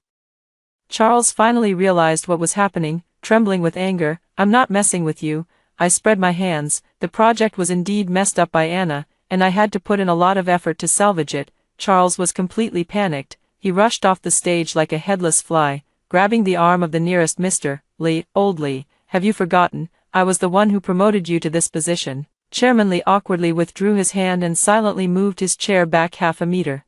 Charles finally realized what was happening, trembling with anger. I'm not messing with you. I spread my hands. The project was indeed messed up by Anna, and I had to put in a lot of effort to salvage it. Charles was completely panicked. He rushed off the stage like a headless fly, grabbing the arm of the nearest Mr. Lee. Old Lee, have you forgotten? I was the one who promoted you to this position. Chairman Lee awkwardly withdrew his hand and silently moved his chair back half a meter.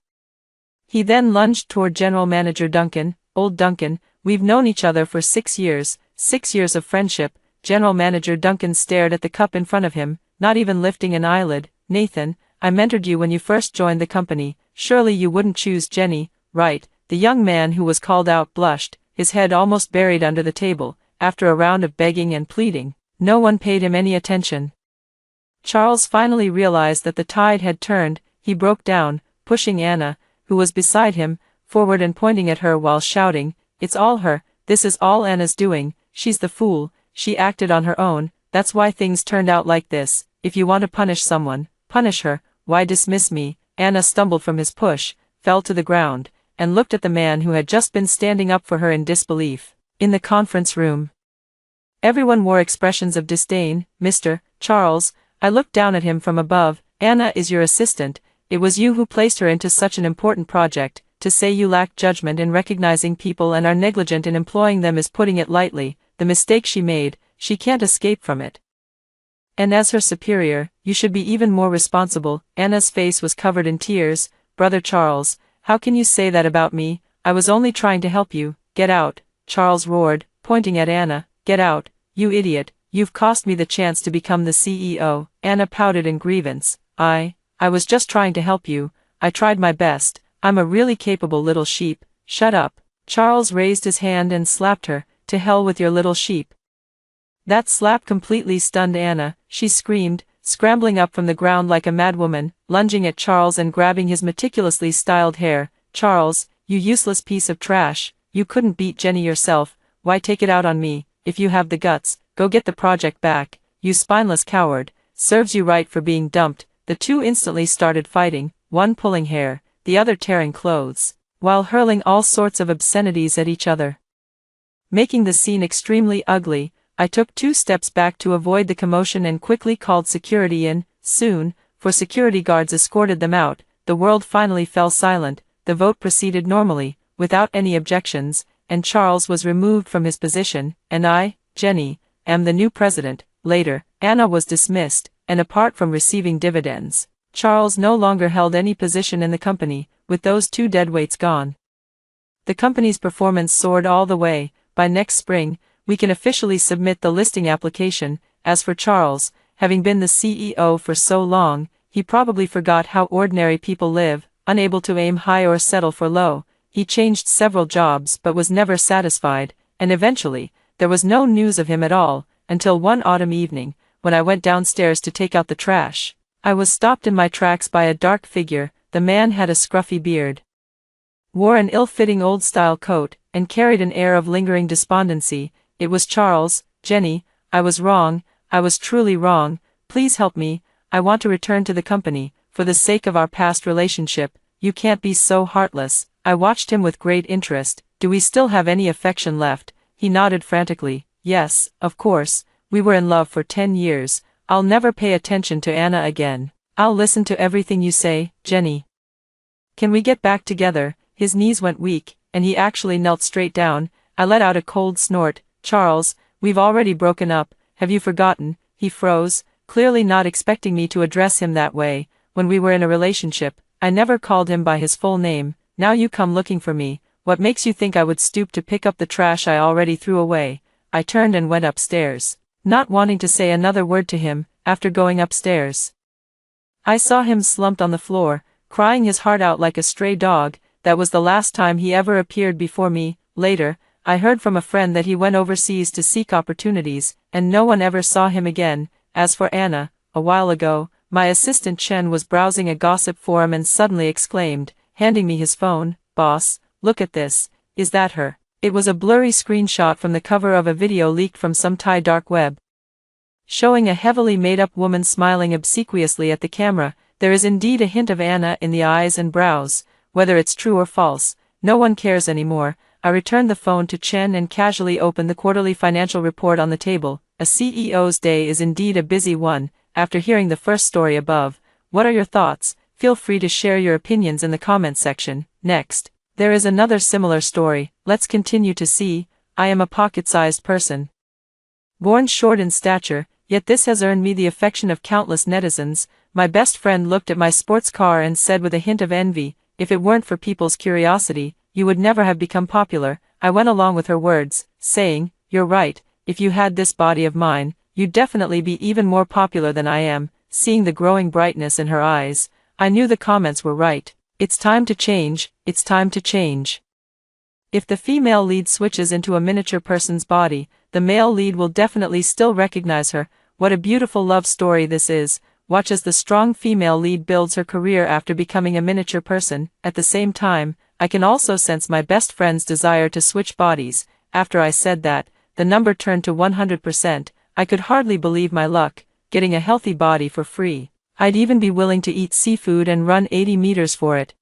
He then lunged toward General Manager Duncan. Old Duncan, we've known each other for 6 years, 6 years of friendship. General Manager Duncan stared at the cup in front of him, not even lifting an eyelid. Nathan, I mentored you when you first joined the company. Surely you wouldn't choose Jenny, right? The young man who was called out blushed, his head almost buried under the table. After a round of begging and pleading, no one paid him any attention. Charles finally realized that the tide had turned. He broke down, pushing Anna, who was beside him, forward and pointing at her while shouting, "It's all her. This is all Anna's doing. She's the fool. She acted on her own. That's why things turned out like this. If you want to punish someone, punish her. Why dismiss me?" Anna stumbled from his push, fell to the ground, and looked at the man who had just been standing up for her in disbelief. In the conference room, everyone wore expressions of disdain. Mr. Charles, I looked down at him from above. Anna is your assistant. It was you who placed her into such an important project. To say you lack judgment in recognizing people and are negligent in employing them is putting it lightly. The mistake she made, she can't escape from it. And as her superior, you should be even more responsible. Anna's face was covered in tears. Brother Charles, how can you say that about me? I was only trying to help you. Get out, Charles roared, pointing at Anna. Get out, you idiot, you've cost me the chance to become the CEO. Anna pouted in grievance. I was just trying to help you. I tried my best. I'm a really capable little sheep. Shut up. Charles raised his hand and slapped her. To hell with your little sheep. That slap completely stunned Anna. She screamed, scrambling up from the ground like a madwoman, lunging at Charles and grabbing his meticulously styled hair. Charles, you useless piece of trash, you couldn't beat Jenny yourself, why take it out on me? If you have the guts, go get the project back, you spineless coward, serves you right for being dumped. The two instantly started fighting, one pulling hair, the other tearing clothes, while hurling all sorts of obscenities at each other. Making the scene extremely ugly, I took 2 steps back to avoid the commotion and quickly called security in. Soon, for security guards escorted them out, the world finally fell silent. The vote proceeded normally, without any objections, and Charles was removed from his position, and I, Jenny, am the new president. Later, Anna was dismissed, and apart from receiving dividends, Charles no longer held any position in the company. With those 2 deadweights gone, the company's performance soared all the way. By next spring, we can officially submit the listing application. As for Charles, having been the CEO for so long, he probably forgot how ordinary people live, unable to aim high or settle for low. He changed several jobs but was never satisfied, and eventually, there was no news of him at all, until one autumn evening, when I went downstairs to take out the trash. I was stopped in my tracks by a dark figure. The man had a scruffy beard, wore an ill-fitting old-style coat, and carried an air of lingering despondency. It was Charles. Jenny, I was wrong, I was truly wrong, please help me, I want to return to the company, for the sake of our past relationship. You can't be so heartless. I watched him with great interest. Do we still have any affection left? He nodded frantically. Yes, of course, we were in love for 10 years, I'll never pay attention to Anna again. I'll listen to everything you say, Jenny. Can we get back together? His knees went weak, and he actually knelt straight down. I let out a cold snort. Charles, we've already broken up, have you forgotten? He froze, clearly not expecting me to address him that way. When we were in a relationship, I never called him by his full name. Now you come looking for me. What makes you think I would stoop to pick up the trash I already threw away? I turned and went upstairs, not wanting to say another word to him. After going upstairs, I saw him slumped on the floor, crying his heart out like a stray dog. That was the last time he ever appeared before me. Later, I heard from a friend that he went overseas to seek opportunities, and no one ever saw him again. As for Anna, a while ago, my assistant Chen was browsing a gossip forum and suddenly exclaimed, handing me his phone, "Boss, look at this, is that her?" It was a blurry screenshot from the cover of a video leaked from some Thai dark web, showing a heavily made-up woman smiling obsequiously at the camera. There is indeed a hint of Anna in the eyes and brows. Whether it's true or false, no one cares anymore. I returned the phone to Chen and casually opened the quarterly financial report on the table. A CEO's day is indeed a busy one. After hearing the first story above, what are your thoughts? Feel free to share your opinions in the comments section. Next, there is another similar story. Let's continue to see. I am a pocket-sized person, born short in stature, yet this has earned me the affection of countless netizens. My best friend looked at my sports car and said with a hint of envy, "If it weren't for people's curiosity, you would never have become popular." I went along with her words, saying, "You're right, if you had this body of mine, you'd definitely be even more popular than I am." Seeing the growing brightness in her eyes, I knew the comments were right. It's time to change, it's time to change. If the female lead switches into a miniature person's body, the male lead will definitely still recognize her. What a beautiful love story this is. Watch as the strong female lead builds her career after becoming a miniature person. At the same time, I can also sense my best friend's desire to switch bodies. After I said that, the number turned to 100%. I could hardly believe my luck, getting a healthy body for free. I'd even be willing to eat seafood and run 80 meters for it.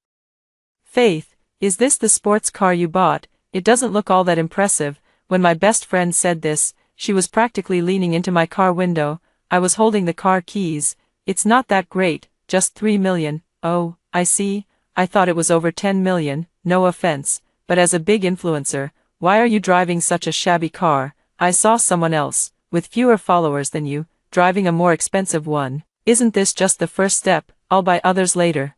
Faith, is this the sports car you bought? It doesn't look all that impressive. When my best friend said this, she was practically leaning into my car window. I was holding the car keys. It's not that great, just 3 million. Oh, I see. I thought it was over 10 million, no offense, but as a big influencer, why are you driving such a shabby car? I saw someone else, with fewer followers than you, driving a more expensive one. Isn't this just the first step? I'll buy others later.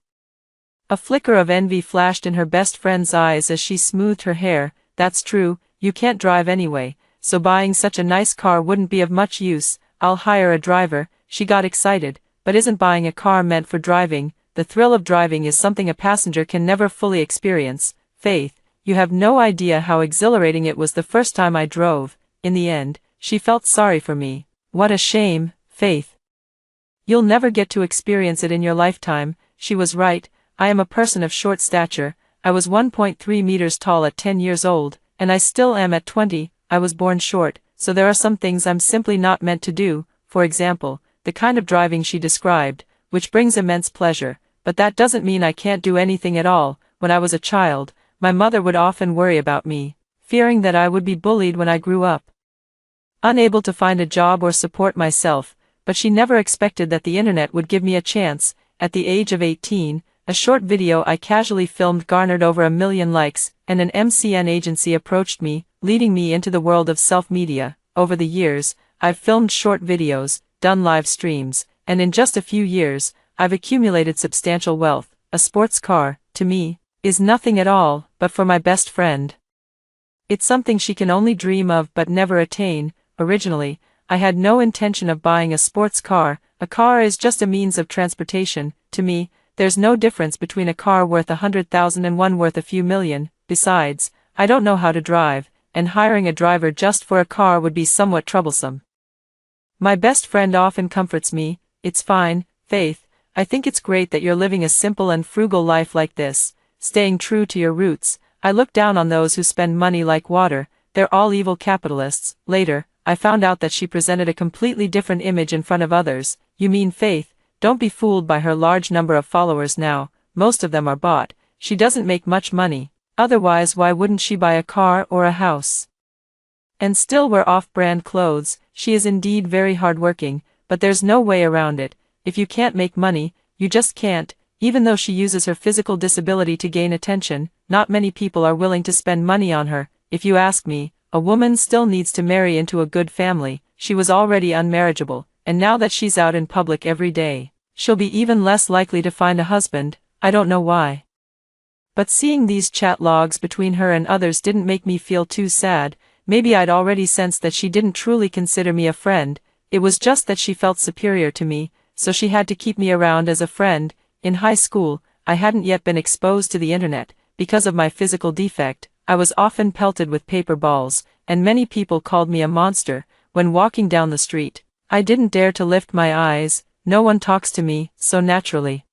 A flicker of envy flashed in her best friend's eyes as she smoothed her hair. That's true, you can't drive anyway, so buying such a nice car wouldn't be of much use. I'll hire a driver. She got excited, but isn't buying a car meant for driving? The thrill of driving is something a passenger can never fully experience. Faith, you have no idea how exhilarating it was the first time I drove. In the end, she felt sorry for me. What a shame, Faith. You'll never get to experience it in your lifetime. She was right. I am a person of short stature. I was 1.3 meters tall at 10 years old, and I still am at 20. I was born short, so there are some things I'm simply not meant to do. For example, the kind of driving she described, which brings immense pleasure. But that doesn't mean I can't do anything at all. When I was a child, my mother would often worry about me, fearing that I would be bullied when I grew up. Unable to find a job or support myself, but she never expected that the internet would give me a chance. At the age of 18, a short video I casually filmed garnered over 1 million likes, and an MCN agency approached me, leading me into the world of self-media. Over the years, I've filmed short videos, done live streams, and in just a few years, I've accumulated substantial wealth. A sports car, to me, is nothing at all, but for my best friend, it's something she can only dream of but never attain. Originally, I had no intention of buying a sports car. A car is just a means of transportation. To me, there's no difference between a car worth 100,000 and one worth a few million. Besides, I don't know how to drive, and hiring a driver just for a car would be somewhat troublesome. My best friend often comforts me. It's fine, Faith. I think it's great that you're living a simple and frugal life like this, staying true to your roots. I look down on those who spend money like water. They're all evil capitalists. Later, I found out that she presented a completely different image in front of others. You mean Faith? Don't be fooled by her large number of followers now. Most of them are bought. She doesn't make much money. Otherwise, why wouldn't she buy a car or a house? And still wear off-brand clothes. She is indeed very hardworking, but there's no way around it. If you can't make money, you just can't. Even though she uses her physical disability to gain attention, not many people are willing to spend money on her. If you ask me, a woman still needs to marry into a good family. She was already unmarriageable, and now that she's out in public every day, she'll be even less likely to find a husband. I don't know why. But seeing these chat logs between her and others didn't make me feel too sad. Maybe I'd already sensed that she didn't truly consider me a friend. It was just that she felt superior to me, so she had to keep me around as a friend. In high school, I hadn't yet been exposed to the internet. Because of my physical defect, I was often pelted with paper balls, and many people called me a monster. When walking down the street, I didn't dare to lift my eyes. No one talks to me so naturally.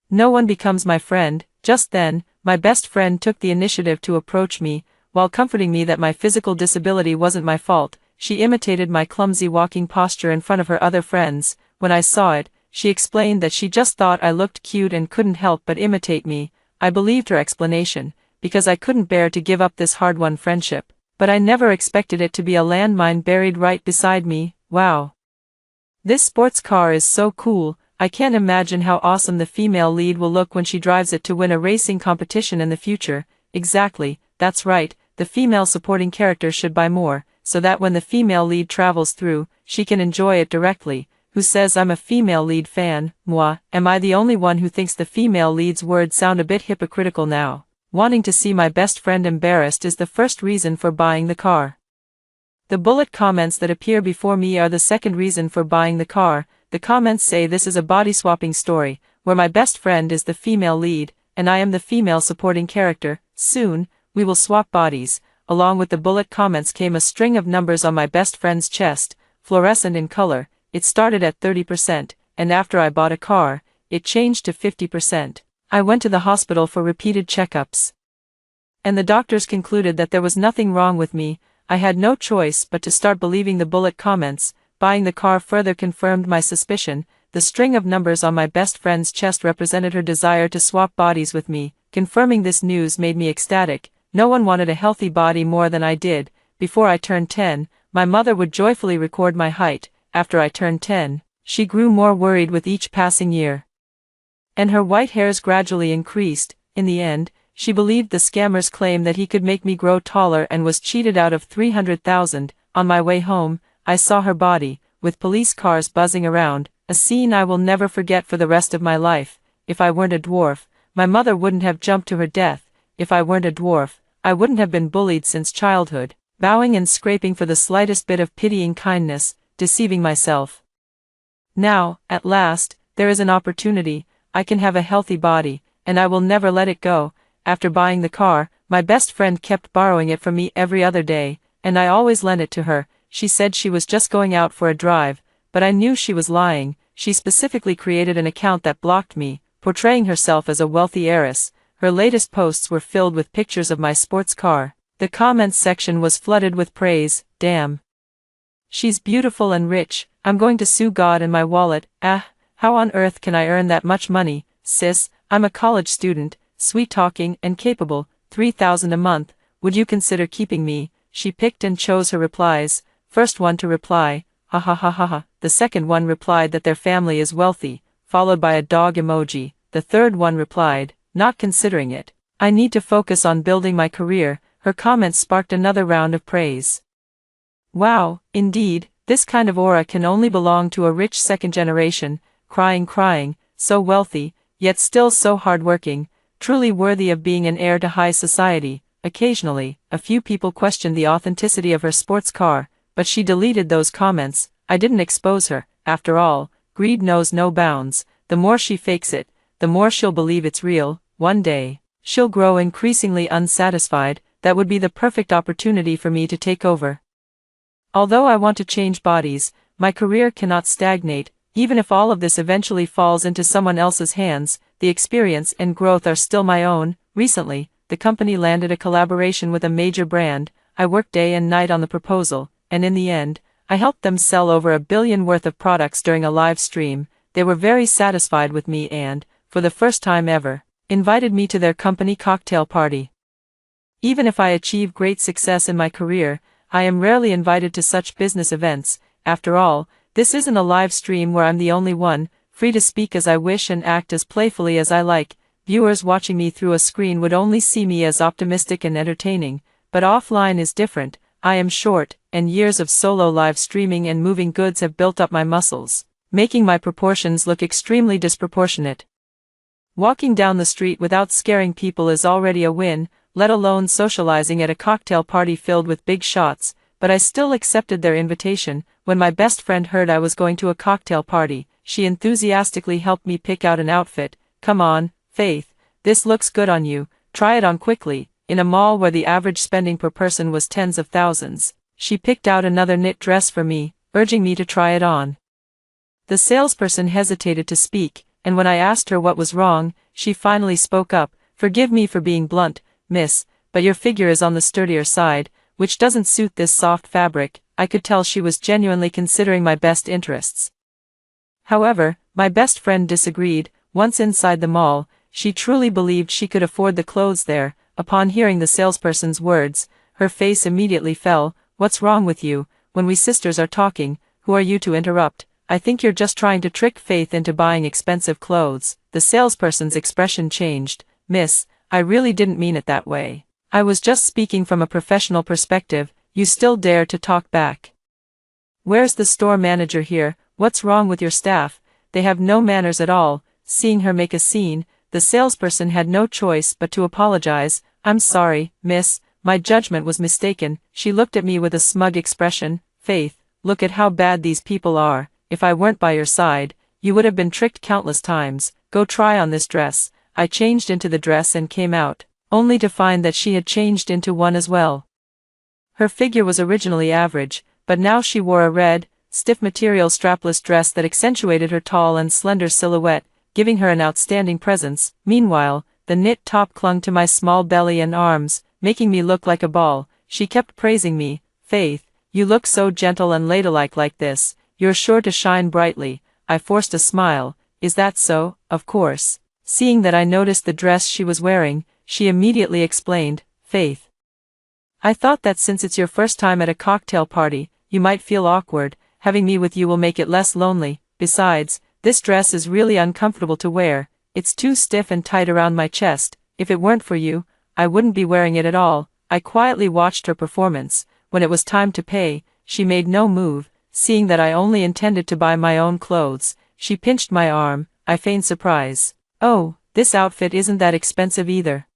No one becomes my friend. Just then, my best friend took the initiative to approach me. While comforting me that my physical disability wasn't my fault, she imitated my clumsy walking posture in front of her other friends. When I saw it, she explained that she just thought I looked cute and couldn't help but imitate me. I believed her explanation, because I couldn't bear to give up this hard-won friendship. But I never expected it to be a landmine buried right beside me. Wow. This sports car is so cool. I can't imagine how awesome the female lead will look when she drives it to win a racing competition in the future. Exactly, that's right, the female supporting character should buy more, so that when the female lead travels through, she can enjoy it directly. Who says I'm a female lead fan? Moi, am I the only one who thinks the female lead's words sound a bit hypocritical now? Wanting to see my best friend embarrassed is the first reason for buying the car. The bullet comments that appear before me are the second reason for buying the car. The comments say this is a body-swapping story, where my best friend is the female lead, and I am the female supporting character. Soon, we will swap bodies. Along with the bullet comments came a string of numbers on my best friend's chest, fluorescent in color. It started at 30%, and after I bought a car, it changed to 50%. I went to the hospital for repeated checkups, and the doctors concluded that there was nothing wrong with me. I had no choice but to start believing the bullet comments. Buying the car further confirmed my suspicion. The string of numbers on my best friend's chest represented her desire to swap bodies with me. Confirming this news made me ecstatic. No one wanted a healthy body more than I did. before I turned 10, my mother would joyfully record my height. After I turned 10, she grew more worried with each passing year, and her white hairs gradually increased. In the end, she believed the scammer's claim that he could make me grow taller and was cheated out of 300,000. On my way home, I saw her body, with police cars buzzing around, a scene I will never forget for the rest of my life. If I weren't a dwarf, my mother wouldn't have jumped to her death. If I weren't a dwarf, I wouldn't have been bullied since childhood, bowing and scraping for the slightest bit of pitying kindness, deceiving myself. Now, at last, there is an opportunity. I can have a healthy body, and I will never let it go. After buying the car, my best friend kept borrowing it from me every other day, and I always lent it to her. She said she was just going out for a drive, but I knew she was lying. She specifically created an account that blocked me, portraying herself as a wealthy heiress. Her latest posts were filled with pictures of my sports car. The comments section was flooded with praise. Damn. She's beautiful and rich. I'm going to sue God and my wallet. How on earth can I earn that much money? Sis, I'm a college student, sweet-talking and capable. $3,000 a month. Would you consider keeping me? She picked and chose her replies. First one to reply, ha ha ha ha ha. The second one replied that their family is wealthy, followed by a dog emoji. The third one replied, not considering it. I need to focus on building my career. Her comments sparked another round of praise. Wow, indeed, this kind of aura can only belong to a rich second generation. Crying, so wealthy, yet still so hardworking, truly worthy of being an heir to high society. Occasionally, a few people questioned the authenticity of her sports car, but she deleted those comments. I didn't expose her. After all, greed knows no bounds. The more she fakes it, the more she'll believe it's real. One day, she'll grow increasingly unsatisfied. That would be the perfect opportunity for me to take over. Although I want to change bodies, my career cannot stagnate. Even if all of this eventually falls into someone else's hands, the experience and growth are still my own. Recently, the company landed a collaboration with a major brand. I worked day and night on the proposal, and in the end, I helped them sell over $1 billion worth of products during a live stream. They were very satisfied with me and, for the first time ever, invited me to their company cocktail party. Even if I achieve great success in my career, I am rarely invited to such business events. After all, this isn't a live stream where I'm the only one, free to speak as I wish and act as playfully as I like. Viewers watching me through a screen would only see me as optimistic and entertaining, but offline is different. I am short, and years of solo live streaming and moving goods have built up my muscles, making my proportions look extremely disproportionate. Walking down the street without scaring people is already a win, let alone socializing at a cocktail party filled with big shots, but I still accepted their invitation. When my best friend heard I was going to a cocktail party, she enthusiastically helped me pick out an outfit. Come on, Faith, this looks good on you, try it on quickly. In a mall where the average spending per person was tens of thousands, she picked out another knit dress for me, urging me to try it on. The salesperson hesitated to speak, and when I asked her what was wrong, she finally spoke up. Forgive me for being blunt, miss, but your figure is on the sturdier side, which doesn't suit this soft fabric. I could tell she was genuinely considering my best interests. However, my best friend disagreed. Once inside the mall, she truly believed she could afford the clothes there. Upon hearing the salesperson's words, her face immediately fell. What's wrong with you? When we sisters are talking, who are you to interrupt? I think you're just trying to trick Faith into buying expensive clothes. The salesperson's expression changed. Miss, I really didn't mean it that way. I was just speaking from a professional perspective. You still dare to talk back. Where's the store manager here? What's wrong with your staff? They have no manners at all. Seeing her make a scene, the salesperson had no choice but to apologize. I'm sorry, miss, my judgment was mistaken. She looked at me with a smug expression. Faith, look at how bad these people are. If I weren't by your side, you would have been tricked countless times. Go try on this dress. I changed into the dress and came out, only to find that she had changed into one as well. Her figure was originally average, but now she wore a red, stiff material strapless dress that accentuated her tall and slender silhouette, giving her an outstanding presence. Meanwhile, the knit top clung to my small belly and arms, making me look like a ball. She kept praising me. Faith, you look so gentle and ladylike like this. You're sure to shine brightly. I forced a smile. Is that so? Of course. Seeing that I noticed the dress she was wearing, she immediately explained. Faith, I thought that since it's your first time at a cocktail party, you might feel awkward. Having me with you will make it less lonely. Besides, this dress is really uncomfortable to wear. It's too stiff and tight around my chest. If it weren't for you, I wouldn't be wearing it at all. I quietly watched her performance. When it was time to pay, she made no move. Seeing that I only intended to buy my own clothes, she pinched my arm. I feigned surprise. Oh, this outfit isn't that expensive either.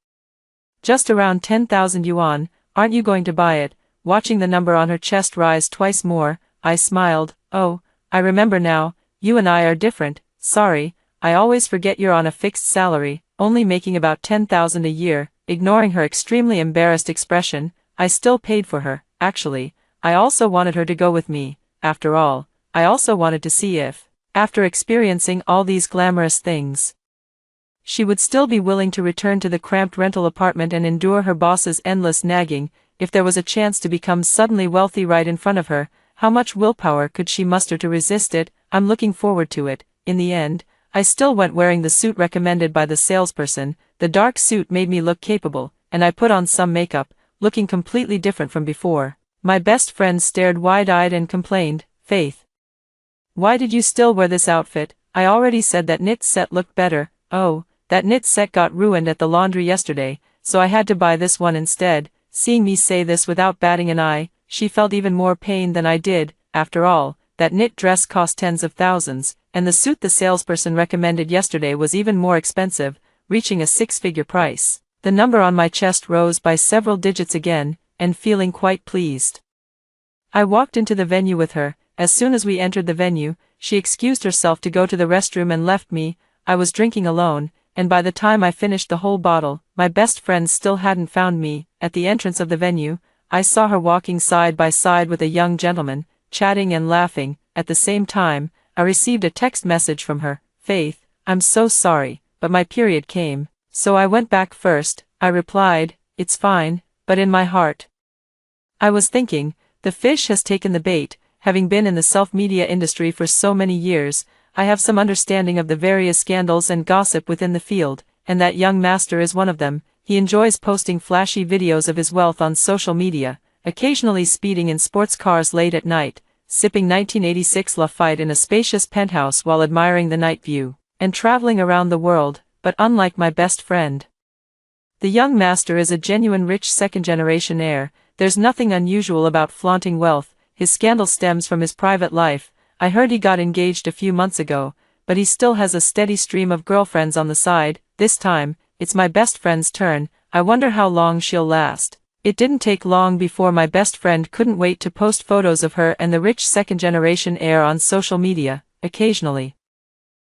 Just around 10,000 yuan, aren't you going to buy it? Watching the number on her chest rise twice more, I smiled. Oh, I remember now, you and I are different. Sorry, I always forget you're on a fixed salary, only making about 10,000 a year. Ignoring her extremely embarrassed expression, I still paid for her. Actually, I also wanted her to go with me. After all, I also wanted to see if, after experiencing all these glamorous things, she would still be willing to return to the cramped rental apartment and endure her boss's endless nagging. If there was a chance to become suddenly wealthy right in front of her, how much willpower could she muster to resist it? I'm looking forward to it. In the end, I still went wearing the suit recommended by the salesperson. The dark suit made me look capable, and I put on some makeup, looking completely different from before. My best friend stared wide-eyed and complained, "Faith, why did you still wear this outfit? I already said that knit set looked better." "Oh, that knit set got ruined at the laundry yesterday, so I had to buy this one instead." Seeing me say this without batting an eye, she felt even more pain than I did. After all, that knit dress cost tens of thousands, and the suit the salesperson recommended yesterday was even more expensive, reaching a six-figure price. The number on my chest rose by several digits again, and feeling quite pleased, I walked into the venue with her. As soon as we entered the venue, she excused herself to go to the restroom and left me. I was drinking alone, and by the time I finished the whole bottle, my best friend still hadn't found me. At the entrance of the venue, I saw her walking side by side with a young gentleman, chatting and laughing. At the same time, I received a text message from her. "Faith, I'm so sorry, but my period came, so I went back first." I replied, "It's fine," but in my heart, I was thinking, the fish has taken the bait. Having been in the self-media industry for so many years, I have some understanding of the various scandals and gossip within the field, and that young master is one of them. He enjoys posting flashy videos of his wealth on social media, occasionally speeding in sports cars late at night, sipping 1986 Lafite in a spacious penthouse while admiring the night view, and traveling around the world. But unlike my best friend, the young master is a genuine rich second-generation heir. There's nothing unusual about flaunting wealth. His scandal stems from his private life. I heard he got engaged a few months ago, but he still has a steady stream of girlfriends on the side. This time, it's my best friend's turn. I wonder how long she'll last. It didn't take long before my best friend couldn't wait to post photos of her and the rich second-generation heir on social media. Occasionally,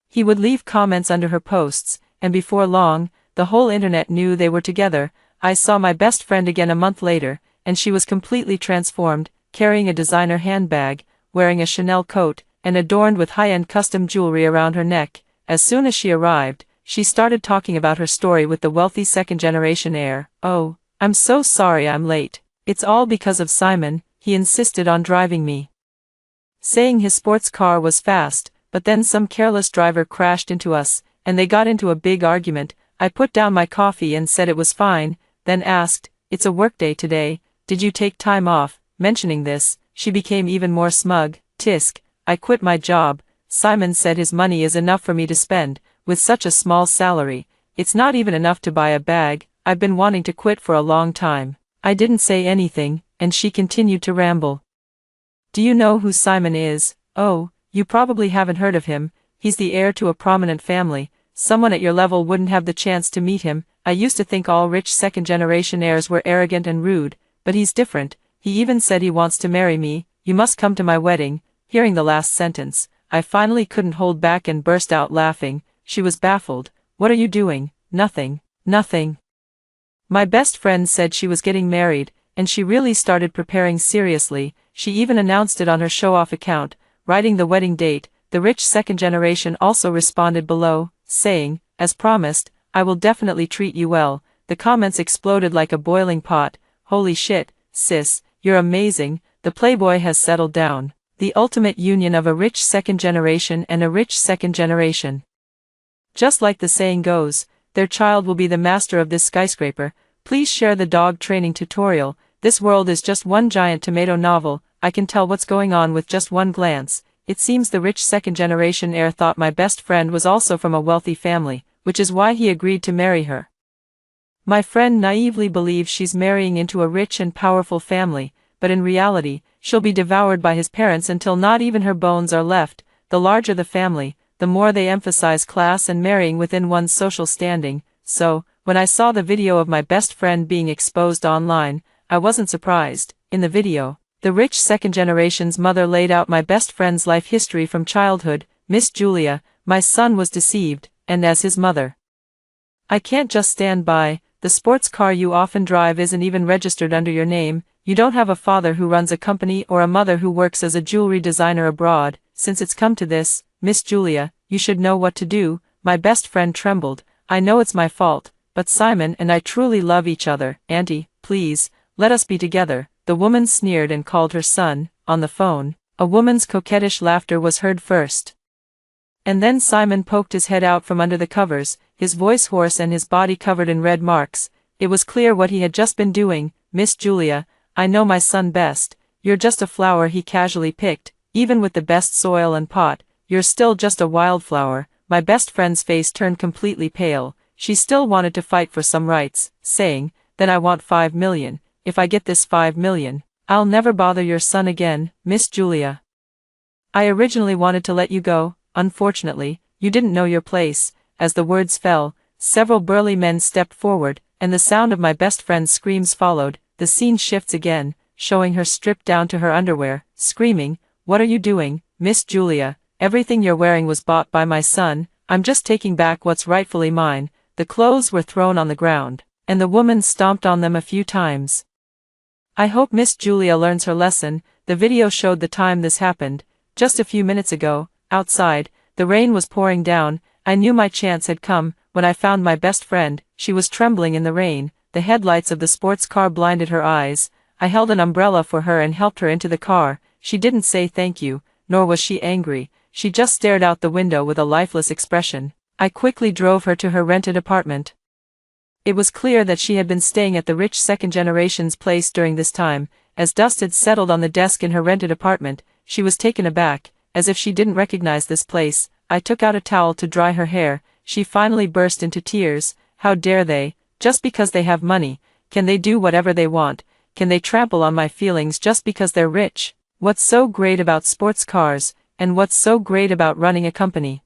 he would leave comments under her posts, and before long, the whole internet knew they were together. I saw my best friend again a month later, and she was completely transformed, carrying a designer handbag, wearing a Chanel coat, and adorned with high-end custom jewelry around her neck. As soon as she arrived, she started talking about her story with the wealthy second-generation heir. "Oh, I'm so sorry I'm late. It's all because of Simon. He insisted on driving me," saying his sports car was fast, but then some careless driver crashed into us, and they got into a big argument. I put down my coffee and said it was fine, then asked, "It's a workday today, did you take time off?" Mentioning this, she became even more smug. "Tisk, I quit my job. Simon said his money is enough for me to spend. With such a small salary, it's not even enough to buy a bag. I've been wanting to quit for a long time." I didn't say anything, and she continued to ramble. "Do you know who Simon is?" "Oh, you probably haven't heard of him. He's the heir to a prominent family. Someone at your level wouldn't have the chance to meet him. I used to think all rich second-generation heirs were arrogant and rude, but he's different. He even said he wants to marry me. You must come to my wedding." Hearing the last sentence, I finally couldn't hold back and burst out laughing. She was baffled. "What are you doing?" "Nothing. Nothing." My best friend said she was getting married, and she really started preparing seriously. She even announced it on her show-off account, writing the wedding date. The rich second generation also responded below, saying, "As promised, I will definitely treat you well." The comments exploded like a boiling pot. "Holy shit, sis, you're amazing. The playboy has settled down. The ultimate union of a rich second generation and a rich second generation. Just like the saying goes, their child will be the master of this skyscraper." Please share the dog training tutorial. this world is just one giant tomato novel, I can tell what's going on with just one glance. It seems the rich second-generation heir thought my best friend was also from a wealthy family, which is why he agreed to marry her. My friend naively believes she's marrying into a rich and powerful family, but in reality, she'll be devoured by his parents until not even her bones are left. The larger the family, the more they emphasize class and marrying within one's social standing. So, when I saw the video of my best friend being exposed online, I wasn't surprised. In the video, the rich second-generation's mother laid out my best friend's life history from childhood. Miss Julia, my son was deceived, and as his mother, I can't just stand by. The sports car you often drive isn't even registered under your name. You don't have a father who runs a company or a mother who works as a jewelry designer abroad. Since it's come to this, Miss Julia, you should know what to do. My best friend trembled. I know it's my fault, but Simon and I truly love each other. Auntie, please, let us be together. The woman sneered and called her son. On the phone, a woman's coquettish laughter was heard first. And then Simon poked his head out from under the covers, his voice hoarse and his body covered in red marks. It was clear what he had just been doing. Miss Julia, I know my son best. You're just a flower he casually picked. Even with the best soil and pot, you're still just a wildflower. My best friend's face turned completely pale. She still wanted to fight for some rights, saying, then I want 5 million. If I get this 5 million, I'll never bother your son again. Miss Julia, I originally wanted to let you go. Unfortunately, you didn't know your place. As the words fell, several burly men stepped forward, and the sound of my best friend's screams followed. The scene shifts again, showing her stripped down to her underwear, screaming, what are you doing, Miss Julia? Everything you're wearing was bought by my son. I'm just taking back what's rightfully mine. The clothes were thrown on the ground, and the woman stomped on them a few times. I hope Miss Julia learns her lesson. The video showed the time this happened, just a few minutes ago. Outside, the rain was pouring down. I knew my chance had come. When I found my best friend, she was trembling in the rain. The headlights of the sports car blinded her eyes. I held an umbrella for her and helped her into the car. She didn't say thank you, nor was she angry. She just stared out the window with a lifeless expression. I quickly drove her to her rented apartment. It was clear that she had been staying at the rich second-generation's place during this time. As dust had settled on the desk in her rented apartment, she was taken aback, as if she didn't recognize this place. I took out a towel to dry her hair. She finally burst into tears. How dare they? Just because they have money, can they do whatever they want? Can they trample on my feelings just because they're rich? What's so great about sports cars, and what's so great about running a company?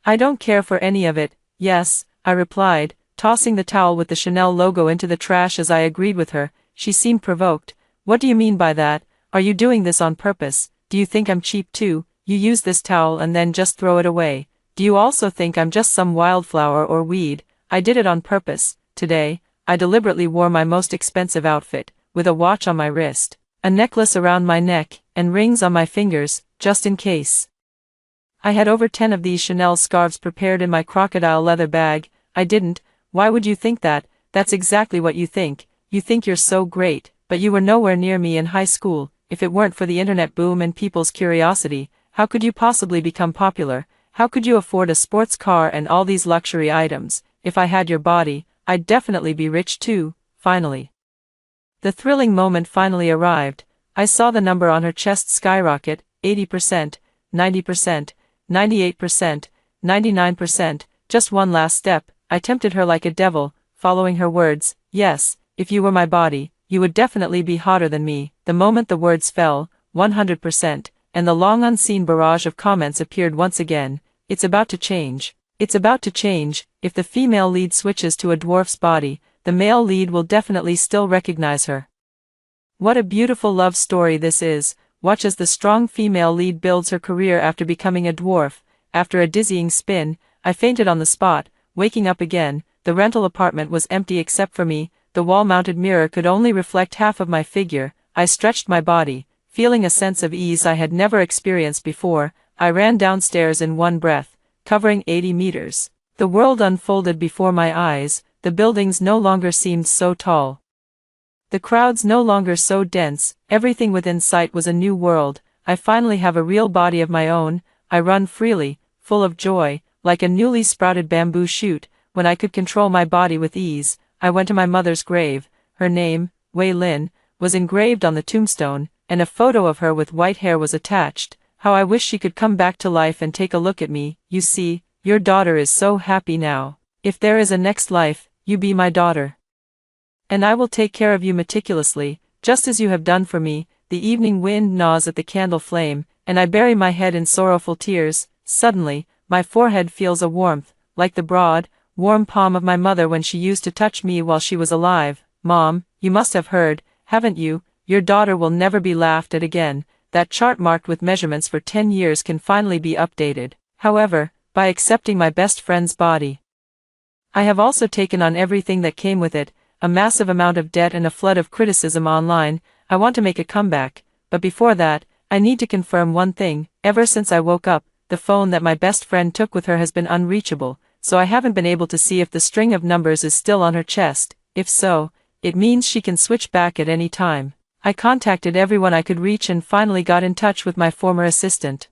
I don't care for any of it. Yes, I replied, tossing the towel with the Chanel logo into the trash as I agreed with her. She seemed provoked. What do you mean by that? Are you doing this on purpose? Do you think I'm cheap too? You use this towel and then just throw it away. Do you also think I'm just some wildflower or weed? I did it on purpose. Today, I deliberately wore my most expensive outfit, with a watch on my wrist, a necklace around my neck, and rings on my fingers, just in case. I had over 10 of these Chanel scarves prepared in my crocodile leather bag. I didn't. Why would you think that? That's exactly what you think. You think you're so great, but you were nowhere near me in high school. If it weren't for the internet boom and people's curiosity, how could you possibly become popular? How could you afford a sports car and all these luxury items? If I had your body, I'd definitely be rich too. Finally, the thrilling moment finally arrived. I saw the number on her chest skyrocket. 80%, 90%, 98%, 99%, just one last step. I tempted her like a devil, following her words. Yes, if you were my body, you would definitely be hotter than me. The moment the words fell, 100%, and the long unseen barrage of comments appeared once again. It's about to change. It's about to change. If the female lead switches to a dwarf's body, the male lead will definitely still recognize her. What a beautiful love story this is. Watch as the strong female lead builds her career after becoming a dwarf. After a dizzying spin, I fainted on the spot. Waking up again, the rental apartment was empty except for me. The wall-mounted mirror could only reflect half of my figure. I stretched my body, feeling a sense of ease I had never experienced before. I ran downstairs in one breath, covering 80 meters. The world unfolded before my eyes. The buildings no longer seemed so tall. The crowds no longer so dense. Everything within sight was a new world. I finally have a real body of my own. I run freely, full of joy, like a newly sprouted bamboo shoot. When I could control my body with ease, I went to my mother's grave. Her name, Wei Lin, was engraved on the tombstone, and a photo of her with white hair was attached. How I wish she could come back to life and take a look at me. You see, your daughter is so happy now. If there is a next life, you be my daughter. And I will take care of you meticulously, just as you have done for me. The evening wind gnaws at the candle flame, and I bury my head in sorrowful tears. Suddenly, my forehead feels a warmth, like the broad, warm palm of my mother when she used to touch me while she was alive. Mom, you must have heard, haven't you? Your daughter will never be laughed at again. That chart marked with measurements for 10 years can finally be updated. However, by accepting my best friend's body, I have also taken on everything that came with it, a massive amount of debt and a flood of criticism online. I want to make a comeback, but before that, I need to confirm one thing. Ever since I woke up, the phone that my best friend took with her has been unreachable, so I haven't been able to see if the string of numbers is still on her chest. If so, it means she can switch back at any time. I contacted everyone I could reach and finally got in touch with my former assistant.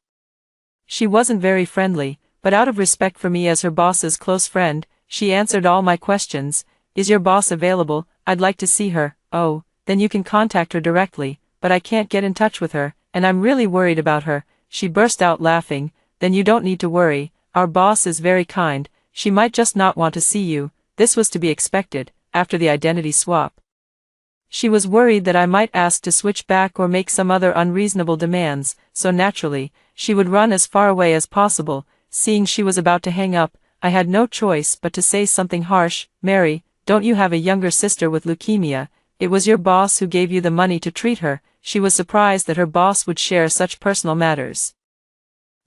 She wasn't very friendly, but out of respect for me as her boss's close friend, she answered all my questions. Is your boss available? I'd like to see her. Oh, then you can contact her directly, but I can't get in touch with her, and I'm really worried about her. She burst out laughing. Then you don't need to worry, our boss is very kind, she might just not want to see you. This was to be expected, after the identity swap. She was worried that I might ask to switch back or make some other unreasonable demands, so naturally, she would run as far away as possible. Seeing she was about to hang up, I had no choice but to say something harsh. Mary, don't you have a younger sister with leukemia? It was your boss who gave you the money to treat her. She was surprised that her boss would share such personal matters.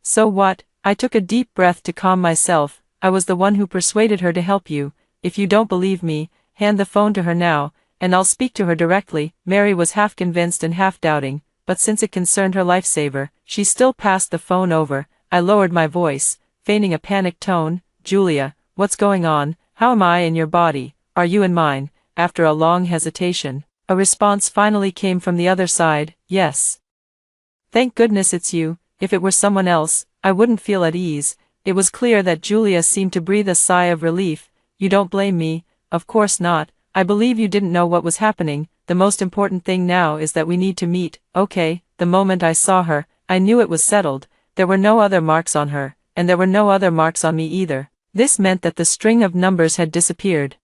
So what? I took a deep breath to calm myself. I was the one who persuaded her to help you. If you don't believe me, hand the phone to her now, and I'll speak to her directly. Mary was half convinced and half doubting, but since it concerned her lifesaver, she still passed the phone over. I lowered my voice, feigning a panicked tone. Julia, what's going on? How am I in your body? Are you in mine? After a long hesitation, a response finally came from the other side. Yes. Thank goodness it's you. If it were someone else, I wouldn't feel at ease. It was clear that Julia seemed to breathe a sigh of relief. You don't blame me? Of course not. I believe you didn't know what was happening. The most important thing now is that we need to meet. Okay. The moment I saw her, I knew it was settled. There were no other marks on her, and there were no other marks on me either. This meant that the string of numbers had disappeared.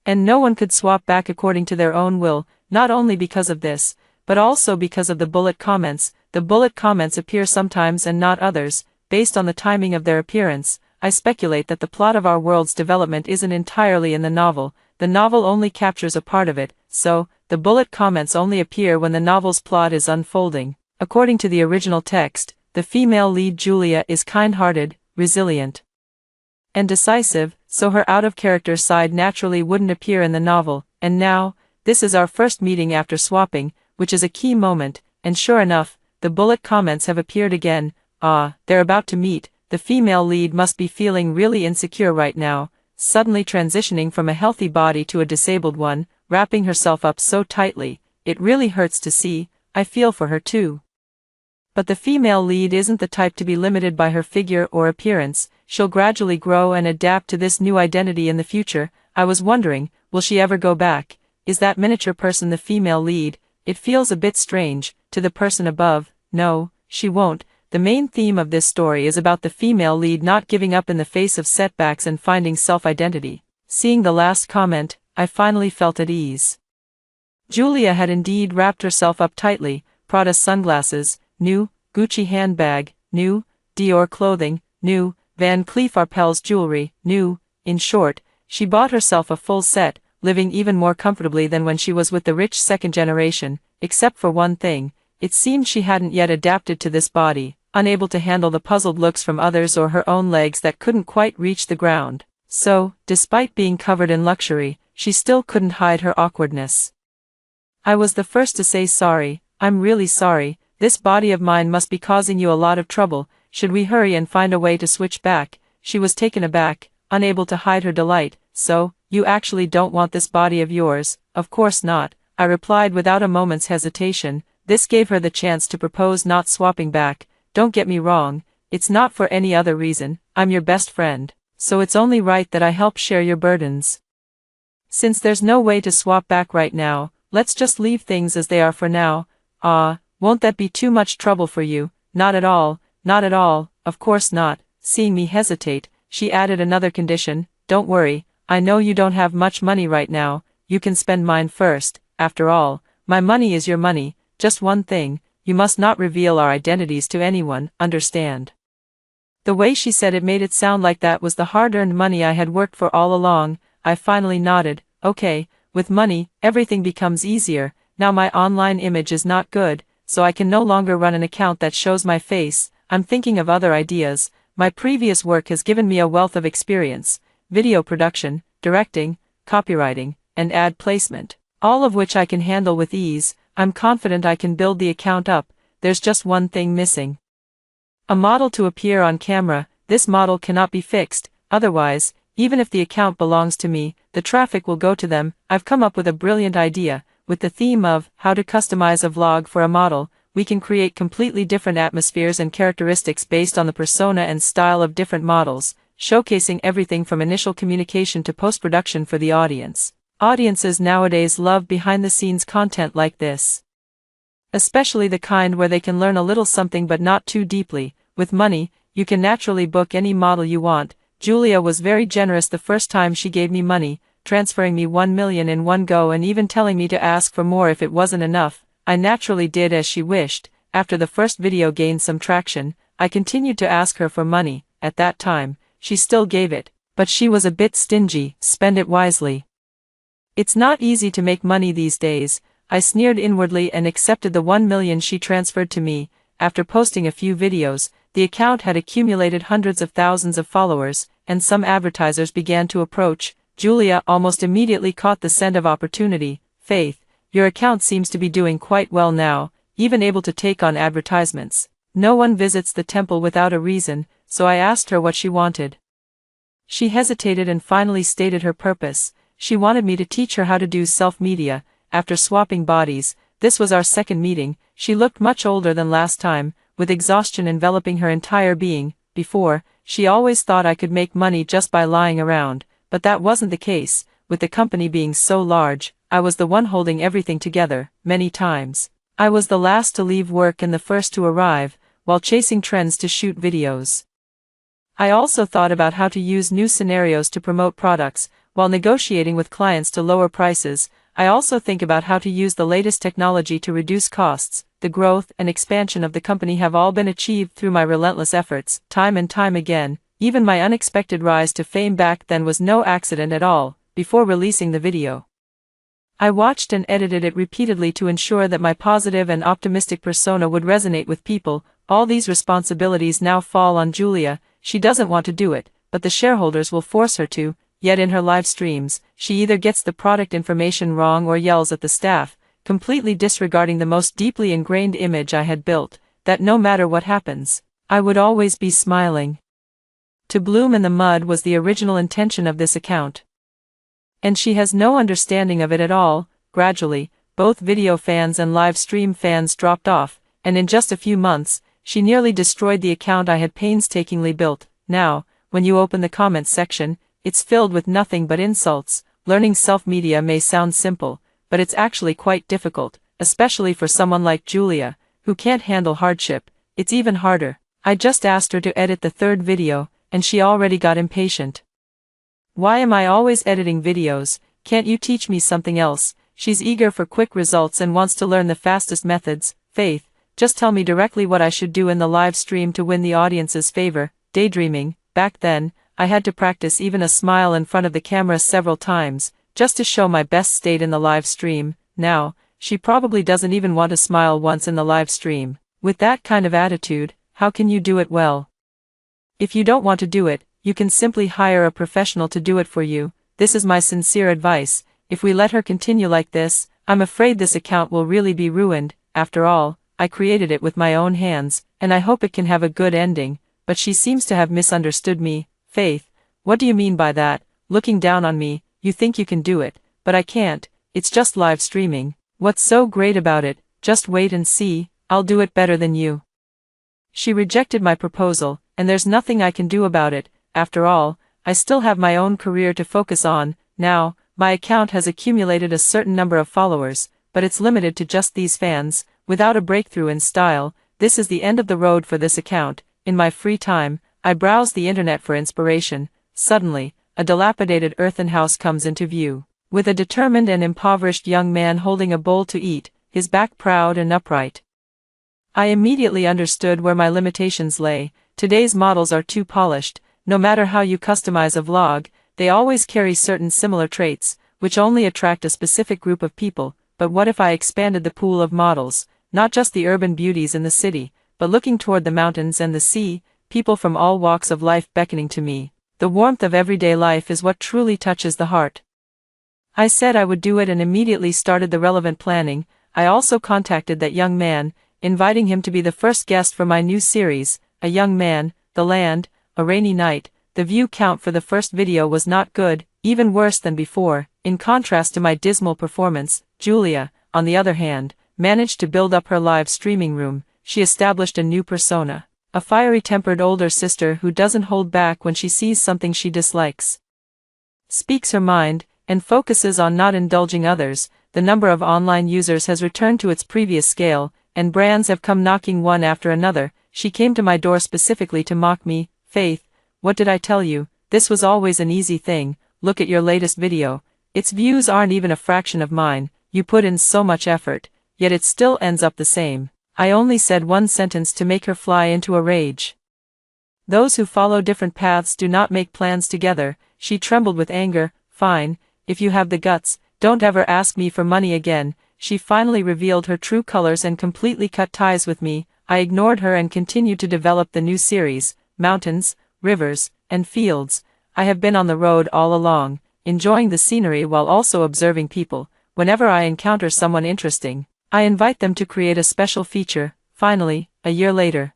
And no one could swap back according to their own will, not only because of this, but also because of the bullet comments. The bullet comments appear sometimes and not others. Based on the timing of their appearance, I speculate that the plot of our world's development isn't entirely in the novel. The novel only captures a part of it, so, the bullet comments only appear when the novel's plot is unfolding. According to the original text, the female lead Julia is kind-hearted, resilient, and decisive, so her out-of-character side naturally wouldn't appear in the novel. And now, this is our first meeting after swapping, which is a key moment, and sure enough, the bullet comments have appeared again. Ah, they're about to meet. The female lead must be feeling really insecure right now, suddenly transitioning from a healthy body to a disabled one, wrapping herself up so tightly. It really hurts to see. I feel for her too. But the female lead isn't the type to be limited by her figure or appearance. She'll gradually grow and adapt to this new identity in the future. I was wondering, will she ever go back? Is that miniature person the female lead? It feels a bit strange. To the person above, no, she won't. The main theme of this story is about the female lead not giving up in the face of setbacks and finding self-identity. Seeing the last comment, I finally felt at ease. Julia had indeed wrapped herself up tightly. Prada sunglasses, new, Gucci handbag, new, Dior clothing, new, Van Cleef Arpels jewelry, new. In short, she bought herself a full set, living even more comfortably than when she was with the rich second generation, except for one thing. It seemed she hadn't yet adapted to this body, unable to handle the puzzled looks from others or her own legs that couldn't quite reach the ground. So, despite being covered in luxury, she still couldn't hide her awkwardness. I was the first to say sorry. I'm really sorry. This body of mine must be causing you a lot of trouble. Should we hurry and find a way to switch back? She was taken aback, unable to hide her delight. So, you actually don't want this body of yours? Of course not, I replied without a moment's hesitation. This gave her the chance to propose not swapping back. Don't get me wrong, it's not for any other reason. I'm your best friend, so it's only right that I help share your burdens. Since there's no way to swap back right now, let's just leave things as they are for now. Won't that be too much trouble for you? Not at all, not at all, of course not. Seeing me hesitate, she added another condition, don't worry, I know you don't have much money right now, you can spend mine first, after all, my money is your money, just one thing, you must not reveal our identities to anyone, understand? The way she said it made it sound like that was the hard-earned money I had worked for all along. I finally nodded, okay, with money, everything becomes easier. Now my online image is not good, so I can no longer run an account that shows my face. I'm thinking of other ideas. My previous work has given me a wealth of experience, video production, directing, copywriting, and ad placement, all of which I can handle with ease. I'm confident I can build the account up. There's just one thing missing. A model to appear on camera. This model cannot be fixed, otherwise, even if the account belongs to me, the traffic will go to them. I've come up with a brilliant idea. With the theme of how to customize a vlog for a model, we can create completely different atmospheres and characteristics based on the persona and style of different models, showcasing everything from initial communication to post-production for the audience. Audiences nowadays love behind-the-scenes content like this, especially the kind where they can learn a little something but not too deeply. With money, you can naturally book any model you want. Julia was very generous the first time she gave me money, transferring me 1 million in one go and even telling me to ask for more if it wasn't enough. I naturally did as she wished. After the first video gained some traction, I continued to ask her for money. At that time, she still gave it, but she was a bit stingy. Spend it wisely. It's not easy to make money these days. I sneered inwardly and accepted the 1 million she transferred to me. After posting a few videos, the account had accumulated hundreds of thousands of followers, and some advertisers began to approach. Julia almost immediately caught the scent of opportunity. Faith, your account seems to be doing quite well now, even able to take on advertisements. No one visits the temple without a reason, so I asked her what she wanted. She hesitated and finally stated her purpose. She wanted me to teach her how to do self-media. After swapping bodies, this was our second meeting. She looked much older than last time, with exhaustion enveloping her entire being. Before, she always thought I could make money just by lying around, but that wasn't the case. With the company being so large, I was the one holding everything together. Many times, I was the last to leave work and the first to arrive, while chasing trends to shoot videos. I also thought about how to use new scenarios to promote products, while negotiating with clients to lower prices. I also think about how to use the latest technology to reduce costs. The growth and expansion of the company have all been achieved through my relentless efforts, time and time again. Even my unexpected rise to fame back then was no accident at all. Before releasing the video, I watched and edited it repeatedly to ensure that my positive and optimistic persona would resonate with people. All these responsibilities now fall on Julia. She doesn't want to do it, but the shareholders will force her to. Yet in her live streams, she either gets the product information wrong or yells at the staff, completely disregarding the most deeply ingrained image I had built, that no matter what happens, I would always be smiling. To bloom in the mud was the original intention of this account, and she has no understanding of it at all. Gradually, both video fans and live stream fans dropped off, and in just a few months, she nearly destroyed the account I had painstakingly built. Now, when you open the comments section, it's filled with nothing but insults. Learning self-media may sound simple, but it's actually quite difficult, especially for someone like Julia, who can't handle hardship. It's even harder. I just asked her to edit the third video, and she already got impatient. Why am I always editing videos? Can't you teach me something else? She's eager for quick results and wants to learn the fastest methods. Faith, just tell me directly what I should do in the live stream to win the audience's favor. Daydreaming. Back then, I had to practice even a smile in front of the camera several times, just to show my best state in the live stream. Now, she probably doesn't even want to smile once in the live stream. With that kind of attitude, how can you do it well? If you don't want to do it, you can simply hire a professional to do it for you. This is my sincere advice. If we let her continue like this, I'm afraid this account will really be ruined. After all, I created it with my own hands, and I hope it can have a good ending. But she seems to have misunderstood me. Faith, what do you mean by that? Looking down on me? You think you can do it, but I can't. It's just live streaming. What's so great about it? Just wait and see. I'll do it better than you. She rejected my proposal, and there's nothing I can do about it. After all, I still have my own career to focus on. Now, my account has accumulated a certain number of followers, but it's limited to just these fans. Without a breakthrough in style, this is the end of the road for this account. In my free time, I browse the internet for inspiration. Suddenly, a dilapidated earthen house comes into view, with a determined and impoverished young man holding a bowl to eat, his back proud and upright. I immediately understood where my limitations lay. Today's models are too polished. No matter how you customize a vlog, they always carry certain similar traits, which only attract a specific group of people. But what if I expanded the pool of models, not just the urban beauties in the city, but looking toward the mountains and the sea, people from all walks of life beckoning to me? The warmth of everyday life is what truly touches the heart. I said I would do it and immediately started the relevant planning. I also contacted that young man, inviting him to be the first guest for my new series. A young man, the land, a rainy night. The view count for the first video was not good, even worse than before. In contrast to my dismal performance, Julia, on the other hand, managed to build up her live streaming room. She established a new persona, a fiery-tempered older sister who doesn't hold back when she sees something she dislikes, speaks her mind, and focuses on not indulging others. The number of online users has returned to its previous scale, and brands have come knocking one after another. She came to my door specifically to mock me. Faith, what did I tell you? This was always an easy thing. Look at your latest video. Its views aren't even a fraction of mine. You put in so much effort, yet it still ends up the same. I only said one sentence to make her fly into a rage. Those who follow different paths do not make plans together. She trembled with anger. Fine, if you have the guts, don't ever ask me for money again. She finally revealed her true colors and completely cut ties with me. I ignored her and continued to develop the new series, Mountains, Rivers, and Fields. I have been on the road all along, enjoying the scenery while also observing people. Whenever I encounter someone interesting, I invite them to create a special feature. Finally, a year later,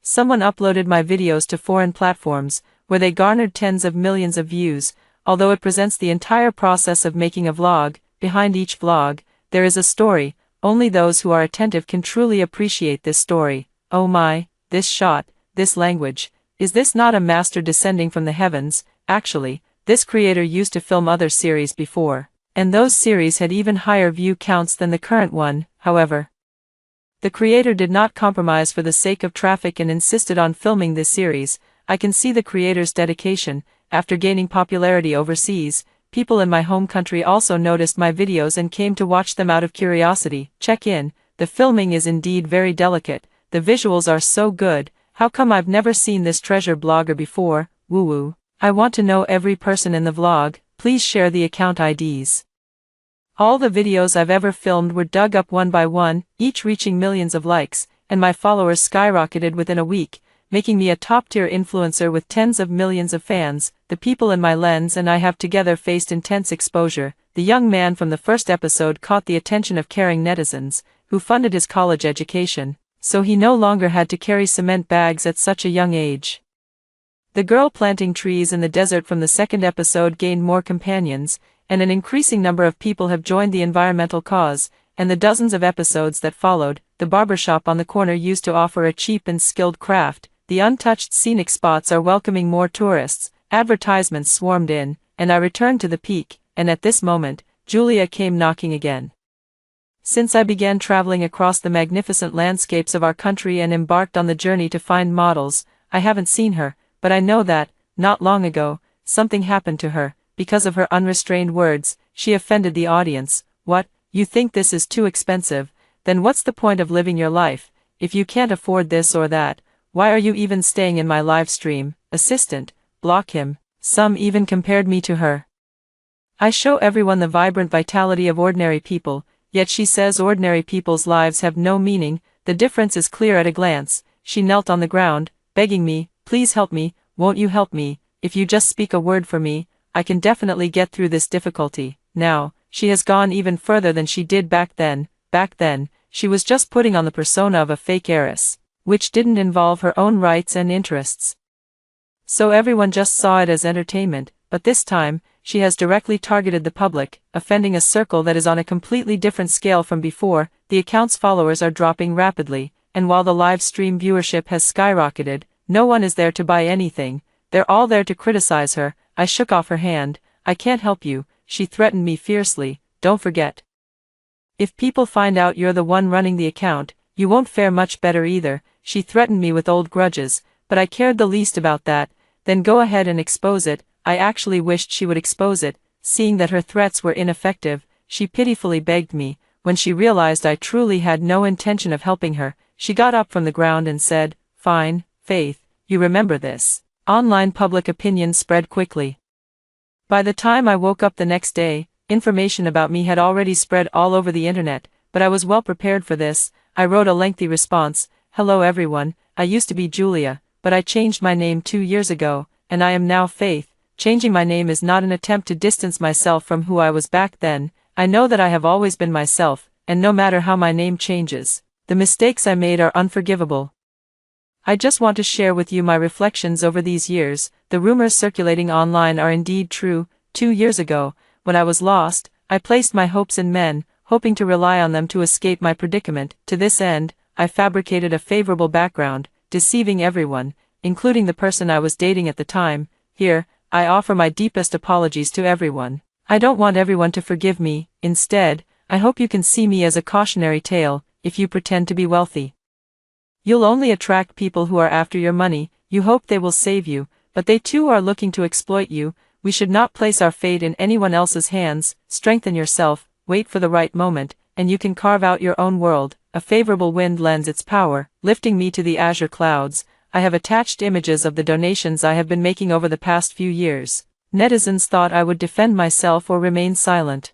someone uploaded my videos to foreign platforms, where they garnered tens of millions of views. Although it presents the entire process of making a vlog, behind each vlog, there is a story. Only those who are attentive can truly appreciate this story. Oh my, this shot, this language. Is this not a master descending from the heavens? Actually, this creator used to film other series before, and those series had even higher view counts than the current one. However, the creator did not compromise for the sake of traffic and insisted on filming this series. I can see the creator's dedication. After gaining popularity overseas, people in my home country also noticed my videos and came to watch them out of curiosity. Check in. The filming is indeed very delicate. The visuals are so good. How come I've never seen this treasure blogger before? Woo woo. I want to know every person in the vlog. Please share the account IDs. All the videos I've ever filmed were dug up one by one, each reaching millions of likes, and my followers skyrocketed within a week, making me a top-tier influencer with tens of millions of fans. The people in my lens and I have together faced intense exposure. The young man from the first episode caught the attention of caring netizens, who funded his college education, so he no longer had to carry cement bags at such a young age. The girl planting trees in the desert from the second episode gained more companions, and an increasing number of people have joined the environmental cause. And the dozens of episodes that followed, the barbershop on the corner used to offer a cheap and skilled craft. The untouched scenic spots are welcoming more tourists. Advertisements swarmed in, and I returned to the peak, and at this moment, Julia came knocking again. Since I began traveling across the magnificent landscapes of our country and embarked on the journey to find models, I haven't seen her, but I know that, not long ago, something happened to her. Because of her unrestrained words, she offended the audience. What? You think this is too expensive? Then what's the point of living your life, if you can't afford this or that? Why are you even staying in my live stream? Assistant, block him. Some even compared me to her. I show everyone the vibrant vitality of ordinary people, yet she says ordinary people's lives have no meaning. The difference is clear at a glance. She knelt on the ground, begging me, please help me, won't you help me? If you just speak a word for me, I can definitely get through this difficulty. Now, she has gone even further than she did back then. Back then, she was just putting on the persona of a fake heiress, which didn't involve her own rights and interests. So everyone just saw it as entertainment, but this time, she has directly targeted the public, offending a circle that is on a completely different scale from before. The account's followers are dropping rapidly, and while the live stream viewership has skyrocketed, no one is there to buy anything. They're all there to criticize her. I shook off her hand. I can't help you, she threatened me fiercely. Don't forget. If people find out you're the one running the account, you won't fare much better either. She threatened me with old grudges, but I cared the least about that. Then go ahead and expose it. I actually wished she would expose it. Seeing that her threats were ineffective, she pitifully begged me. When she realized I truly had no intention of helping her, she got up from the ground and said, "Fine, Faith, you remember this." Online public opinion spread quickly. By the time I woke up the next day, information about me had already spread all over the internet, but I was well prepared for this. I wrote a lengthy response. "Hello everyone, I used to be Julia, but I changed my name 2 years ago, and I am now Faith. Changing my name is not an attempt to distance myself from who I was back then. I know that I have always been myself, and no matter how my name changes, the mistakes I made are unforgivable. I just want to share with you my reflections over these years. The rumors circulating online are indeed true. 2 years ago, when I was lost, I placed my hopes in men, hoping to rely on them to escape my predicament. To this end, I fabricated a favorable background, deceiving everyone, including the person I was dating at the time. Here, I offer my deepest apologies to everyone. I don't want everyone to forgive me. Instead, I hope you can see me as a cautionary tale. If you pretend to be wealthy, you'll only attract people who are after your money. You hope they will save you, but they too are looking to exploit you. We should not place our fate in anyone else's hands. Strengthen yourself, wait for the right moment, and you can carve out your own world. A favorable wind lends its power, lifting me to the azure clouds. I have attached images of the donations I have been making over the past few years. Netizens thought I would defend myself or remain silent.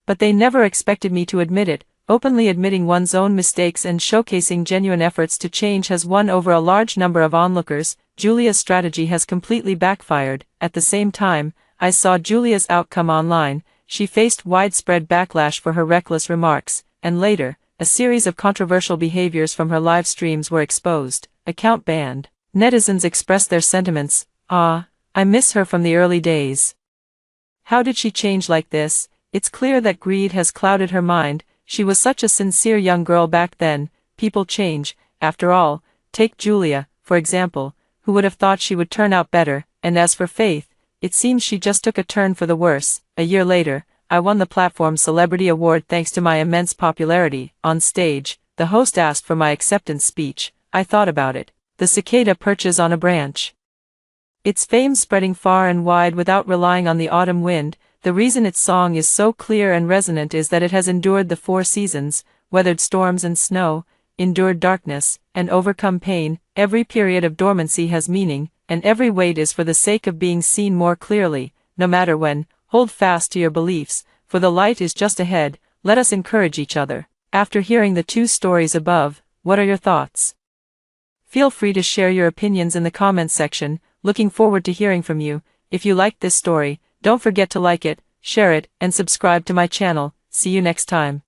But they never expected me to admit it. Openly admitting one's own mistakes and showcasing genuine efforts to change has won over a large number of onlookers. Julia's strategy has completely backfired. At the same time, I saw Julia's outcome online. She faced widespread backlash for her reckless remarks, and later, a series of controversial behaviors from her live streams were exposed. Account banned. Netizens expressed their sentiments. "Ah, I miss her from the early days. How did she change like this?" It's clear that greed has clouded her mind. She was such a sincere young girl back then. People change, after all. Take Julia, for example. Who would have thought she would turn out better? And as for Faith, it seems she just took a turn for the worse. A year later, I won the platform Celebrity Award thanks to my immense popularity. On stage, the host asked for my acceptance speech. I thought about it. The cicada perches on a branch, its fame spreading far and wide without relying on the autumn wind. The reason its song is so clear and resonant is that it has endured the 4 seasons, weathered storms and snow, endured darkness, and overcome pain. Every period of dormancy has meaning, and every wait is for the sake of being seen more clearly. No matter when, hold fast to your beliefs, for the light is just ahead. Let us encourage each other. After hearing the 2 stories above, what are your thoughts? Feel free to share your opinions in the comments section. Looking forward to hearing from you. If you liked this story, don't forget to like it, share it, and subscribe to my channel. See you next time.